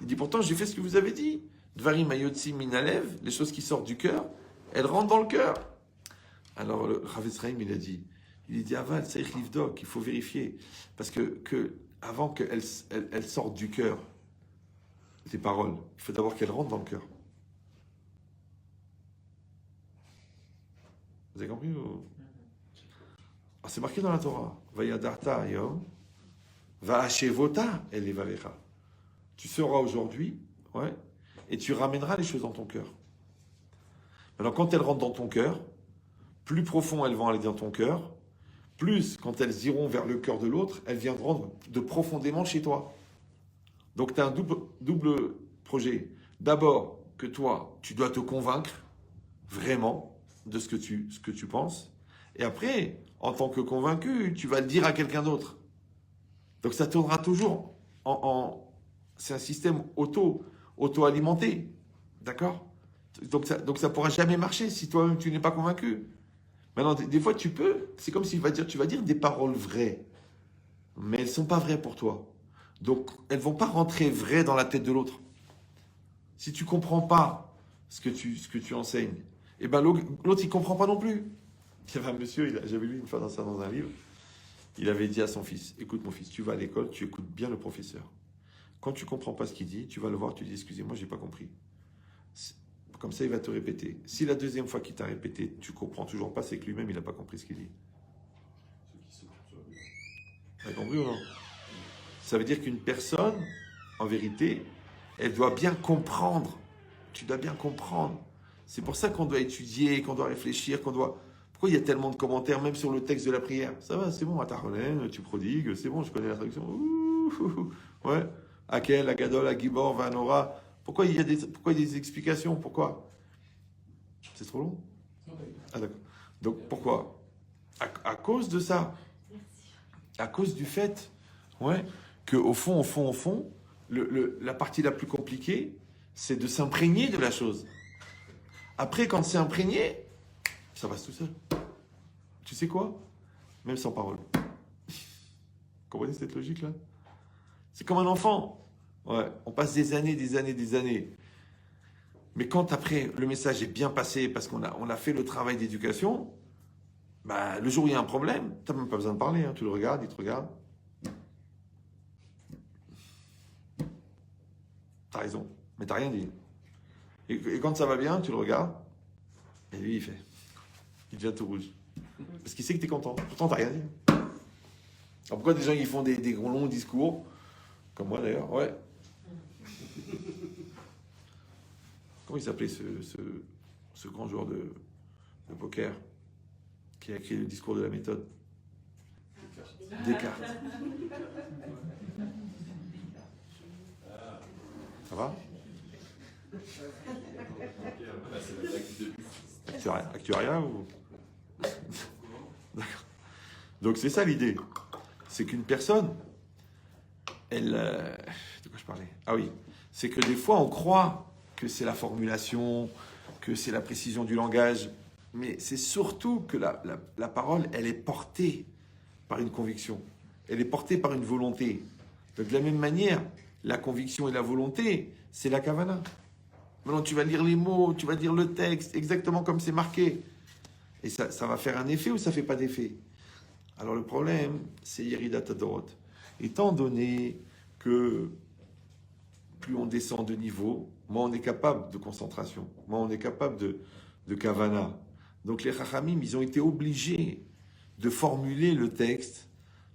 Il dit, pourtant, j'ai fait ce que vous avez dit. Dvarim ayotzi minalev, les choses qui sortent du cœur, elles rentrent dans le cœur. Alors, le Chavetz Chaim, il a dit, aval, saïch livdok, il faut vérifier. Parce que avant qu'elles sortent du cœur, tes paroles, il faut d'abord qu'elles rentrent dans le cœur. Vous avez compris ou... Alors, c'est marqué dans la Torah. Vayadarta yom, va'ashevota elevavecha. Tu seras aujourd'hui, ouais, et tu ramèneras les choses dans ton cœur. Alors, quand elles rentrent dans ton cœur, plus profond elles vont aller dans ton cœur, plus, quand elles iront vers le cœur de l'autre, elles viendront de profondément chez toi. Donc, tu as un double projet. D'abord, que toi, tu dois te convaincre, vraiment, de ce que tu penses. Et après, en tant que convaincu, tu vas le dire à quelqu'un d'autre. Donc ça tournera toujours c'est un système auto-alimenté. D'accord? Donc ça ne pourra jamais marcher si toi-même tu n'es pas convaincu. Maintenant, des fois tu peux, c'est comme tu vas dire des paroles vraies, mais elles ne sont pas vraies pour toi. Donc elles ne vont pas rentrer vraies dans la tête de l'autre. Si tu ne comprends pas ce que tu enseignes, et ben l'autre il ne comprend pas non plus. Il y avait un monsieur, j'avais lu une fois dans un livre, il avait dit à son fils, écoute mon fils, tu vas à l'école, tu écoutes bien le professeur. Quand tu ne comprends pas ce qu'il dit, tu vas le voir, tu dis excusez-moi, je n'ai pas compris. Comme ça, il va te répéter. Si la deuxième fois qu'il t'a répété, tu ne comprends toujours pas, c'est que lui-même, il n'a pas compris ce qu'il dit. Tu as compris ou non? Ça veut dire qu'une personne, en vérité, elle doit bien comprendre. Tu dois bien comprendre. C'est pour ça qu'on doit étudier, qu'on doit réfléchir, qu'on doit... Pourquoi il y a tellement de commentaires, même sur le texte de la prière? Ça va, c'est bon, Atarolène, tu prodigues, c'est bon, je connais la traduction. Ouais. Akel, Agadol, Agibor, Vanora. Pourquoi il y a des explications? Pourquoi? C'est trop long? Ah d'accord. Donc pourquoi? À cause de ça. À cause du fait, ouais, qu'au fond, la partie la plus compliquée, c'est de s'imprégner de la chose. Après, quand c'est imprégné, ça passe tout seul. Tu sais quoi? Même sans parole. Vous comprenez cette logique-là? C'est comme un enfant. Ouais, on passe des années. Mais quand après le message est bien passé parce qu'on a fait le travail d'éducation, bah, le jour où il y a un problème, tu n'as même pas besoin de parler. Hein. Tu le regardes, il te regarde. T'as raison, mais t'as rien dit. Et quand ça va bien, tu le regardes, et lui il fait. Il devient tout rouge. Parce qu'il sait que tu es content. Pourtant, t'as rien dit. Alors pourquoi des gens ils font des gros longs discours, comme moi d'ailleurs, ouais. Comment il s'appelait ce grand joueur de poker qui a écrit le discours de la méthode? Descartes. Ça va? Actuaria ou... D'accord. Donc c'est ça l'idée. C'est qu'une personne, elle... de quoi je parlais? Ah oui. C'est que des fois on croit que c'est la formulation, que c'est la précision du langage, mais c'est surtout que la parole, elle est portée par une conviction. Elle est portée par une volonté. Donc de la même manière, la conviction et la volonté, c'est la kavana. Maintenant, tu vas lire les mots, tu vas lire le texte, exactement comme c'est marqué. Et ça va faire un effet ou ça ne fait pas d'effet? Alors le problème, c'est Yeridat Adorot. Étant donné que plus on descend de niveau, moins on est capable de concentration, moins on est capable de kavana. Donc les Chachamim, ils ont été obligés de formuler le texte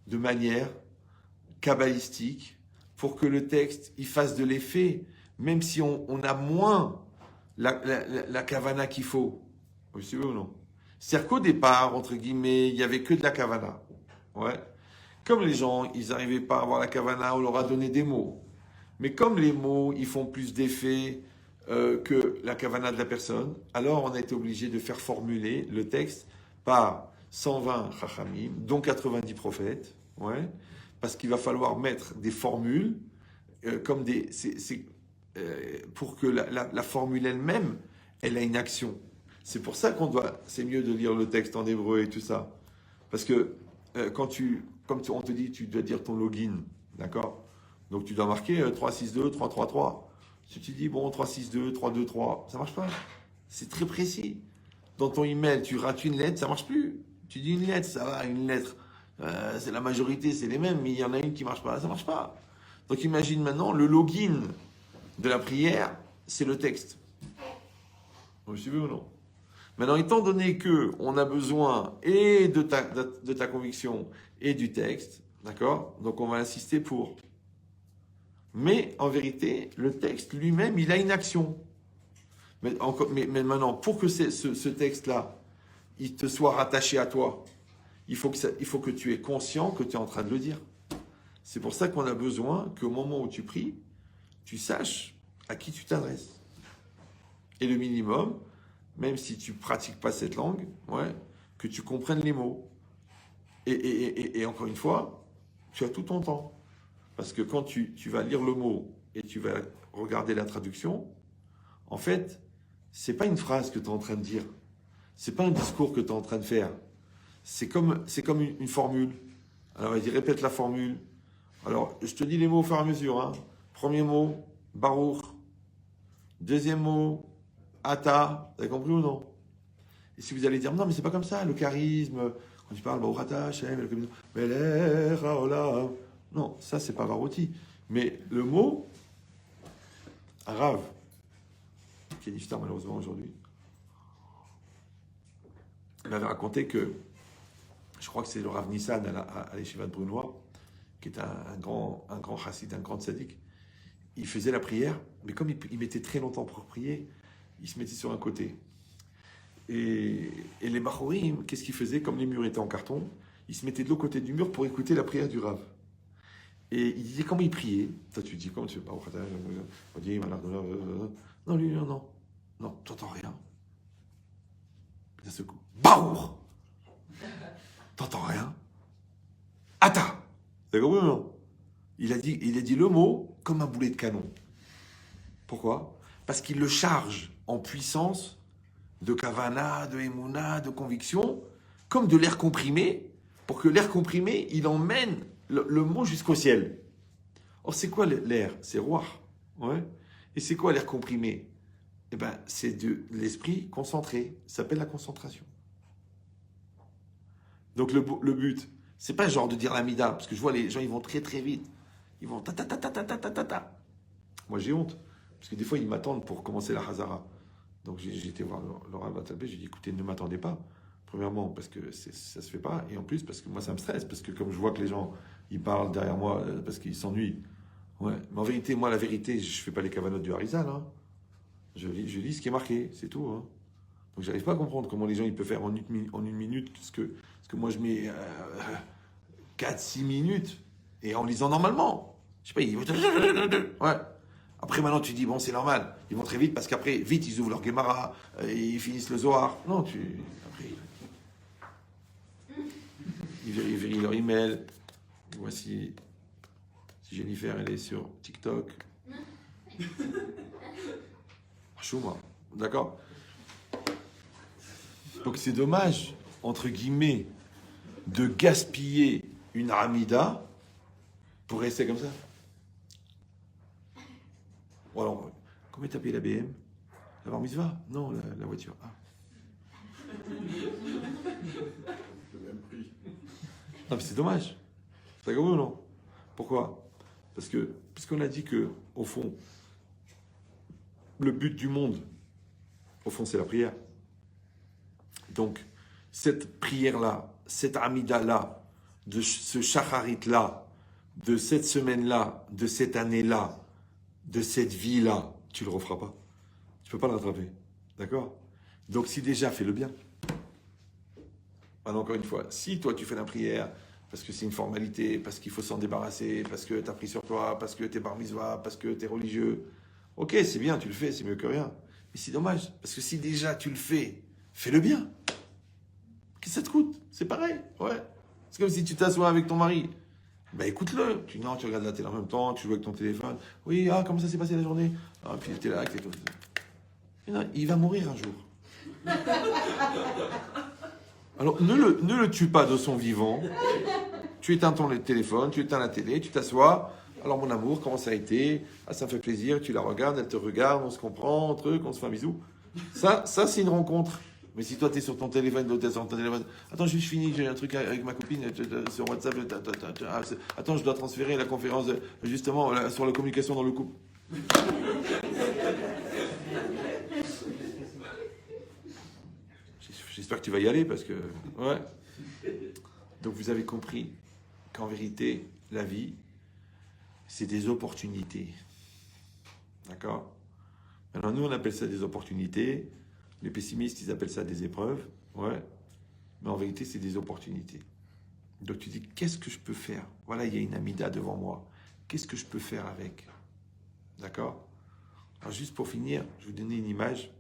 de manière kabbalistique pour que le texte il fasse de l'effet, même si on a moins la kavana qu'il faut. Vous suivez ou non? C'est-à-dire qu'au départ, entre guillemets, il n'y avait que de la kavana. Ouais. Comme les gens, ils n'arrivaient pas à avoir la kavana, on leur a donné des mots. Mais comme les mots, ils font plus d'effet que la kavana de la personne, alors on a été obligé de faire formuler le texte par 120 chachamim, dont 90 prophètes, ouais, parce qu'il va falloir mettre des formules comme pour que la formule elle-même, elle a une action. C'est pour ça c'est mieux de lire le texte en hébreu et tout ça. Parce que on te dit, tu dois dire ton login, d'accord? Donc tu dois marquer 362, 333. Si tu dis, bon, 362, 323, ça marche pas. C'est très précis. Dans ton email, tu rates une lettre, ça marche plus. Tu dis une lettre, ça va, une lettre. C'est la majorité, c'est les mêmes, mais il y en a une qui marche pas, ça marche pas. Donc imagine maintenant, le login de la prière, c'est le texte. Vous suivez ou non? Maintenant, étant donné qu'on a besoin et de ta conviction et du texte, d'accord? Donc on va insister pour. Mais en vérité, le texte lui-même, il a une action. Mais maintenant, pour que ce texte-là, il te soit rattaché à toi, il faut que tu aies conscient que tu es en train de le dire. C'est pour ça qu'on a besoin qu'au moment où tu pries, tu saches à qui tu t'adresses. Et le minimum, même si tu pratiques pas cette langue, ouais, que tu comprennes les mots. Et encore une fois, tu as tout ton temps. Parce que quand tu vas lire le mot et tu vas regarder la traduction, en fait, c'est pas une phrase que tu es en train de dire. C'est pas un discours que tu es en train de faire. C'est comme une formule. Alors, il dit répète la formule. Alors, je te dis les mots au fur et à mesure. Hein. Premier mot, Baruch. Deuxième mot, Ata. Vous avez compris ou non? Et si vous allez dire, non, mais c'est pas comme ça, le charisme, quand tu parles, Baruch Ata, Hashem, Melech Haolam. Non, ça, c'est pas Varouti. Mais le mot, Rav, qui est niftar malheureusement aujourd'hui, il m'avait raconté que, je crois que c'est le Rav Nissan à l'Yeshiva de Brunois, qui est un grand chassid, un grand tzaddik. Il faisait la prière, mais comme il mettait très longtemps pour prier, il se mettait sur un côté. Et les Machorim, qu'est-ce qu'ils faisaient? Comme les murs étaient en carton, ils se mettaient de l'autre côté du mur pour écouter la prière du Rav. Et il disait comment il priait. Toi, tu dis comment tu fais pas? Non, lui, non. Non, t'entends rien. D'un seul coup, Baour! T'entends rien? Ata! T'as compris ou non? Il a dit le mot comme un boulet de canon. Pourquoi? Parce qu'il le charge en puissance de kavana, de émouna, de conviction, comme de l'air comprimé, pour que l'air comprimé, il emmène le mot jusqu'au ciel. Or, c'est quoi l'air? C'est roi. Ouais. Et c'est quoi l'air comprimé? Eh ben, c'est de l'esprit concentré. Ça s'appelle la concentration. Donc, le but, c'est pas genre de dire l'amida, parce que je vois les gens, ils vont très très vite. Ils vont ta. Moi, j'ai honte, parce que des fois, ils m'attendent pour commencer la Hazara. Donc, j'ai été voir le Rav Atalbé, j'ai dit, écoutez, ne m'attendez pas. Premièrement, parce que ça se fait pas, et en plus, parce que moi, ça me stresse, parce que comme je vois que les gens, ils parlent derrière moi, parce qu'ils s'ennuient. Ouais. Mais en vérité, moi, la vérité, je fais pas les cavanotes du Harizal. Hein. Je lis ce qui est marqué, c'est tout. Hein. Donc, j'arrive pas à comprendre comment les gens, ils peuvent faire en une minute ce que moi, je mets 4-6 minutes, et en lisant normalement. Je sais pas, ouais. Après, maintenant, tu dis, bon, c'est normal. Ils vont très vite, parce qu'après, vite, ils ouvrent leur Gemara, et ils finissent le Zohar. Non, après, ils vérifient leur email. Voici si Jennifer, elle est sur TikTok. Chouma, d'accord? Donc, c'est dommage, entre guillemets, de gaspiller une Amida pour rester comme ça. Ou alors, combien t'as payé la BM? La bar mitzvah? Non, la voiture. Ah. Le même prix. Non, mais c'est dommage. T'as compris ou non? Pourquoi? Parce que, puisqu'on a dit que, au fond, le but du monde, au fond, c'est la prière. Donc, cette prière-là, cette amida-là, de ce shacharit-là, de cette semaine-là, de cette année-là, de cette vie-là, tu ne le referas pas. Tu ne peux pas le rattraper. D'accord? Donc, si déjà, fais le bien. Alors, encore une fois, si toi, tu fais la prière, parce que c'est une formalité, parce qu'il faut s'en débarrasser, parce que tu as pris sur toi, parce que tu es bar mitzvah, parce que tu es religieux, ok, c'est bien, tu le fais, c'est mieux que rien. Mais c'est dommage, parce que si déjà tu le fais, fais-le bien. Qu'est-ce que ça te coûte? C'est pareil, ouais. C'est comme si tu t'assois avec ton mari. Ben écoute-le. Tu regardes la télé en même temps, tu joues avec ton téléphone. Oui, comment ça s'est passé la journée? Ah, puis t'es là, et tout. Non, il va mourir un jour. Alors, ne le tue pas de son vivant. Tu éteins ton téléphone, tu éteins la télé, tu t'assois. Alors, mon amour, comment ça a été? Ah, ça me fait plaisir, tu la regardes, elle te regarde, on se comprend, on se fait un bisou. Ça c'est une rencontre. Mais si toi, tu es sur ton téléphone, attends, je finis, j'ai un truc avec ma copine sur WhatsApp. Attends, je dois transférer la conférence, justement, sur la communication dans le couple. J'espère que tu vas y aller, parce que... Ouais. Donc, vous avez compris qu'en vérité, la vie, c'est des opportunités. D'accord? Alors, nous, on appelle ça des opportunités. Les pessimistes, ils appellent ça des épreuves. Ouais. Mais en vérité, c'est des opportunités. Donc, tu dis, qu'est-ce que je peux faire? Voilà, il y a une amida devant moi. Qu'est-ce que je peux faire avec? D'accord? Alors, juste pour finir, je vais vous donner une image.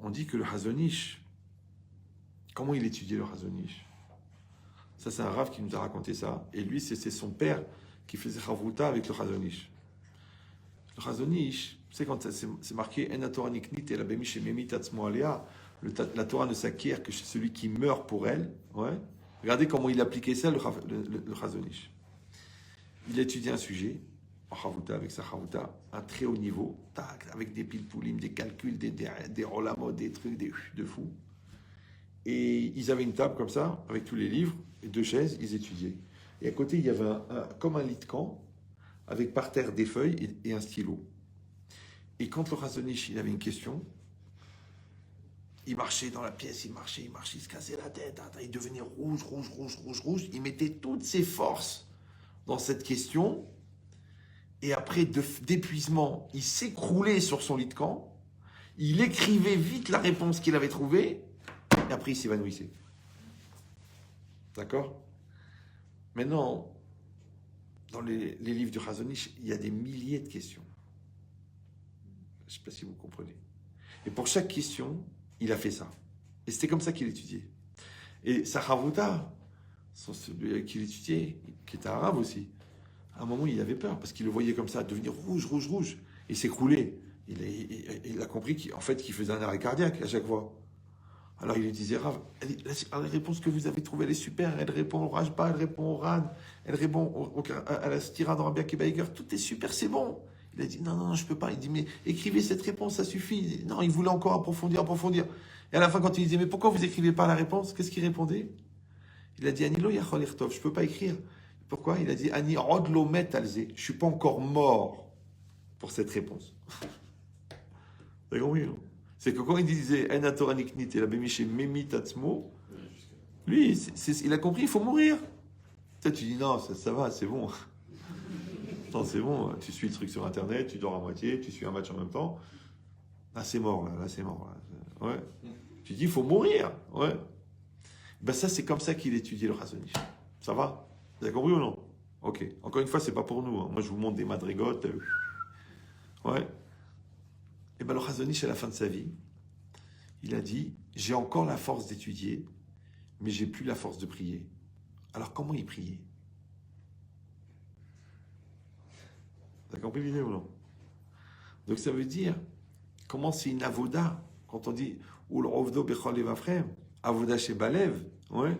on dit que le Hazonish, comment il étudiait le Hazonish? Ça, c'est un Rav qui nous a raconté ça. Et lui, c'est son père qui faisait Chavruta avec le Hazonish. Le Hazonish, c'est quand c'est marqué En Torah niknit et la bemish memit atzmo alea. La Torah ne s'acquiert que chez celui qui meurt pour elle. Ouais. Regardez comment il appliquait ça, le Hazonish. Il a étudié un sujet, en Chavruta, avec sa Chavruta, un très haut niveau, tac, avec des pilpoulim, des calculs, des rolamot, des trucs, de fous. Et ils avaient une table comme ça, avec tous les livres, et 2 chaises, ils étudiaient. Et à côté, il y avait comme un lit de camp, avec par terre des feuilles et un stylo. Et quand le Hazonish, il avait une question, il marchait dans la pièce, il marchait, il se cassait la tête, il devenait rouge. Il mettait toutes ses forces dans cette question, et après, d'épuisement, il s'écroulait sur son lit de camp, il écrivait vite la réponse qu'il avait trouvée, et après, il s'évanouissait. D'accord? Maintenant, dans les livres du Hazonish, il y a des milliers de questions. Je ne sais pas si vous comprenez. Et pour chaque question, il a fait ça. Et c'était comme ça qu'il étudiait. Et sa Chavruta, celui qu'il étudiait, qui était arabe aussi, à un moment, il avait peur, parce qu'il le voyait comme ça, devenir rouge. Il s'écroulait. Il a compris qu'en fait, qu'il faisait un arrêt cardiaque à chaque fois. Alors il lui disait, Rav, la réponse que vous avez trouvée, elle est super, elle répond au Rajba, elle répond au Ran, elle répond à la Stira dans Rabbi Akiva Eiger, tout est super, c'est bon. Il a dit, non, je peux pas. Il dit, mais écrivez cette réponse, ça suffit. Non, il voulait encore approfondir. Et à la fin, quand il disait, mais pourquoi vous écrivez pas la réponse, qu'est-ce qu'il répondait? Il a dit, Anilo Yachol Irtov, je peux pas écrire. Pourquoi? Il a dit, Ani Rod Lo Met Alze, je suis pas encore mort pour cette réponse. Vous avez compris, non? C'est que quand il disait En Torah niknit et la bemish memit atzmo, lui, il a compris, il faut mourir. Toi, tu dis non, ça va, c'est bon. Non, c'est bon, tu suis le truc sur Internet, tu dors à moitié, tu suis un match en même temps. Là, c'est mort, là, c'est mort. Là. Ouais. Tu dis, il faut mourir. Ouais. Ben ça, c'est comme ça qu'il étudiait le Hazonish. Ça va? Vous avez compris ou non? Ok. Encore une fois, c'est pas pour nous. Hein. Moi, je vous montre des madrigotes. Ouais. Et bien, le Hazonish, à la fin de sa vie, il a dit, j'ai encore la force d'étudier, mais j'ai plus la force de prier. Alors, comment il priait? Vous avez compris l'idée ou non? Donc, ça veut dire, comment c'est une avoda, quand on dit, ou le rovdo bechol levavchem, avoda chez Balev, ouais.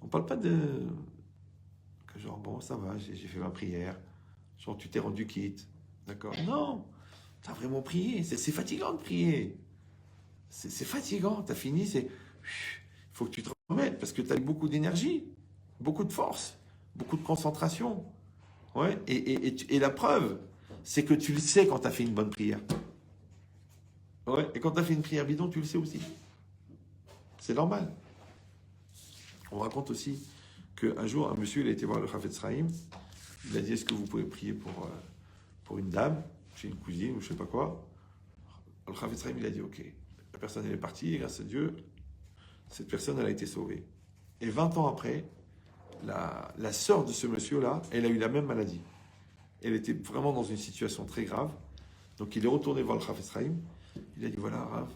On parle pas de, que genre, bon, ça va, j'ai fait ma prière, genre, tu t'es rendu quitte, d'accord? Non! Tu as vraiment prié. C'est fatigant de prier. C'est fatigant. Tu as fini. Il faut que tu te remettes parce que tu as eu beaucoup d'énergie, beaucoup de force, beaucoup de concentration. Ouais. Et la preuve, c'est que tu le sais quand tu as fait une bonne prière. Ouais. Et quand tu as fait une prière bidon, tu le sais aussi. C'est normal. On raconte aussi qu'un jour, un monsieur, il a été voir le Chafetz Chaim. Il a dit, est-ce que vous pouvez prier pour une dame, chez une cousine ou je sais pas quoi? Le Chafetz Chaim, il a dit ok. La personne elle est partie et grâce à Dieu, cette personne elle a été sauvée. Et 20 ans après, la sœur de ce monsieur-là, elle a eu la même maladie. Elle était vraiment dans une situation très grave. Donc il est retourné voir le Chafetz Chaim. Il a dit voilà Rav,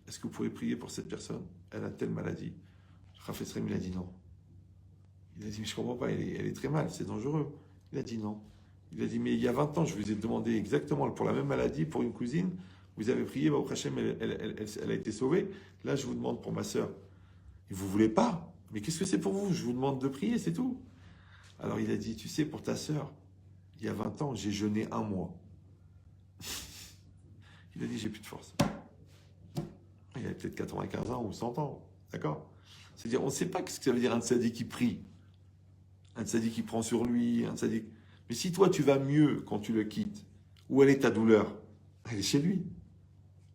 est-ce que vous pouvez prier pour cette personne? Elle a telle maladie. Le Chafetz Chaim il a dit non. Il a dit mais je comprends pas, elle est très mal, c'est dangereux. Il a dit non. Il a dit, mais il y a 20 ans, je vous ai demandé exactement pour la même maladie, pour une cousine, vous avez prié, au Hachem, elle a été sauvée. Là, je vous demande pour ma sœur. Et vous ne voulez pas? Mais qu'est-ce que c'est pour vous? Je vous demande de prier, c'est tout. Alors il a dit, tu sais, pour ta sœur, il y a 20 ans, j'ai jeûné 1 mois. Il a dit, j'ai plus de force. Il avait peut-être 95 ans ou 100 ans. D'accord? C'est-à-dire, on ne sait pas ce que ça veut dire un tzaddik qui prie. Un tzaddik qui prend sur lui, un tzaddik... Mais si toi, tu vas mieux quand tu le quittes, où elle est ta douleur? Elle est chez lui.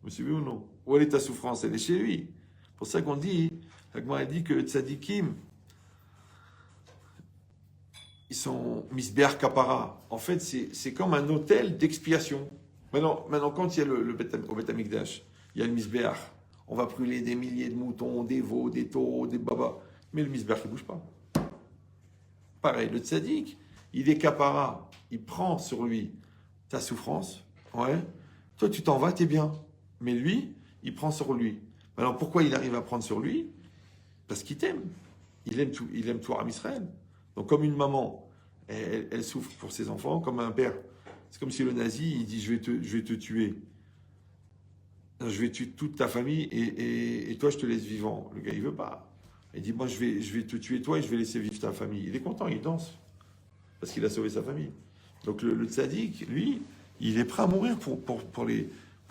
Vous me suivez ou non? Où elle est ta souffrance? Elle est chez lui. C'est pour ça qu'on dit, Agmar dit que tzadikim, ils sont misbeach kapara. En fait, c'est comme un hôtel d'expiation. Maintenant, quand il y a au Beth Amikdash, il y a le misbeach. On va brûler des milliers de moutons, des veaux, des taureaux, des babas. Mais le misbeach, il ne bouge pas. Pareil, le tzaddik, il est kapara, il prend sur lui ta souffrance, ouais. Toi, tu t'en vas, t'es bien. Mais lui, il prend sur lui. Alors pourquoi il arrive à prendre sur lui? Parce qu'il t'aime. Il aime tout Am Israël. Donc comme une maman, elle souffre pour ses enfants, comme un père. C'est comme si le nazi, il dit je vais te tuer. Je vais tuer toute ta famille et toi je te laisse vivant. Le gars il veut pas. Il dit moi je vais te tuer toi et je vais laisser vivre ta famille. Il est content, il danse. Parce qu'il a sauvé sa famille. Donc le tzaddik, lui, il est prêt à mourir pour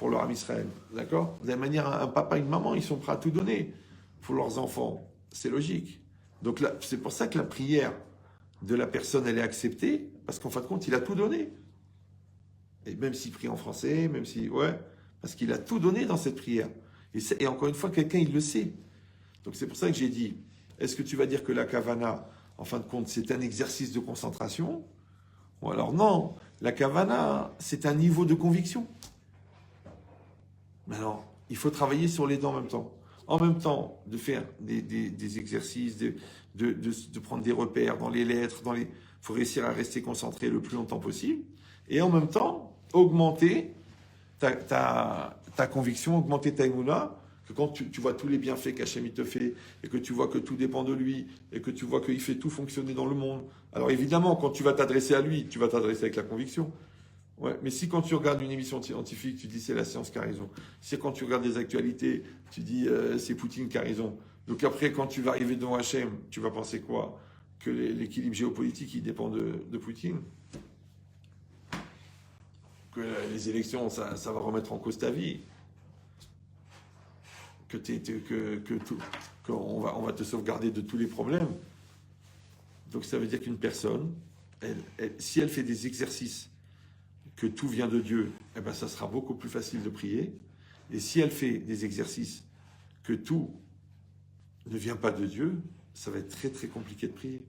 leur Am Israël. D'accord? De la même manière, un papa et une maman, ils sont prêts à tout donner pour leurs enfants. C'est logique. Donc là, c'est pour ça que la prière de la personne, elle est acceptée, parce qu'en fin de compte, il a tout donné. Et même s'il prie en français, même si... Ouais, parce qu'il a tout donné dans cette prière. Et encore une fois, quelqu'un, il le sait. Donc c'est pour ça que j'ai dit, est-ce que tu vas dire que la kavana, en fin de compte, c'est un exercice de concentration? Ou alors non, la kavana, c'est un niveau de conviction. Maintenant, il faut travailler sur les deux en même temps. En même temps, de faire des exercices, de prendre des repères dans les lettres, il faut réussir à rester concentré le plus longtemps possible. Et en même temps, augmenter ta conviction, augmenter ta émouna, que quand tu vois tous les bienfaits qu'Hachem il te fait, et que tu vois que tout dépend de lui, et que tu vois qu'il fait tout fonctionner dans le monde. Alors évidemment, quand tu vas t'adresser à lui, tu vas t'adresser avec la conviction. Ouais, mais si quand tu regardes une émission scientifique, tu dis c'est la science qui a raison. Si quand tu regardes des actualités, tu dis c'est Poutine qui a raison. Donc après, quand tu vas arriver devant Hachem, tu vas penser quoi? Que l'équilibre géopolitique, il dépend de Poutine? Que les élections, ça va remettre en cause ta vie? Qu'on va te sauvegarder de tous les problèmes? Donc ça veut dire qu'une personne, si elle fait des exercices que tout vient de Dieu, eh ben ça sera beaucoup plus facile de prier. Et si elle fait des exercices que tout ne vient pas de Dieu, ça va être très très compliqué de prier.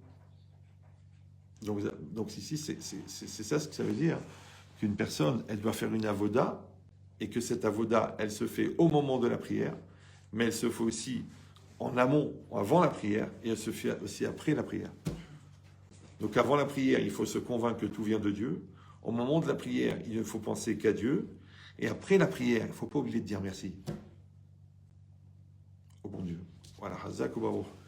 Donc ici, c'est ça ce que ça veut dire. Qu'une personne, elle doit faire une avoda, et que cette avoda, elle se fait au moment de la prière, mais elle se fait aussi en amont, avant la prière, et elle se fait aussi après la prière. Donc avant la prière, il faut se convaincre que tout vient de Dieu. Au moment de la prière, il ne faut penser qu'à Dieu. Et après la prière, il ne faut pas oublier de dire merci au bon Dieu. Voilà, Hazak ou Baruch.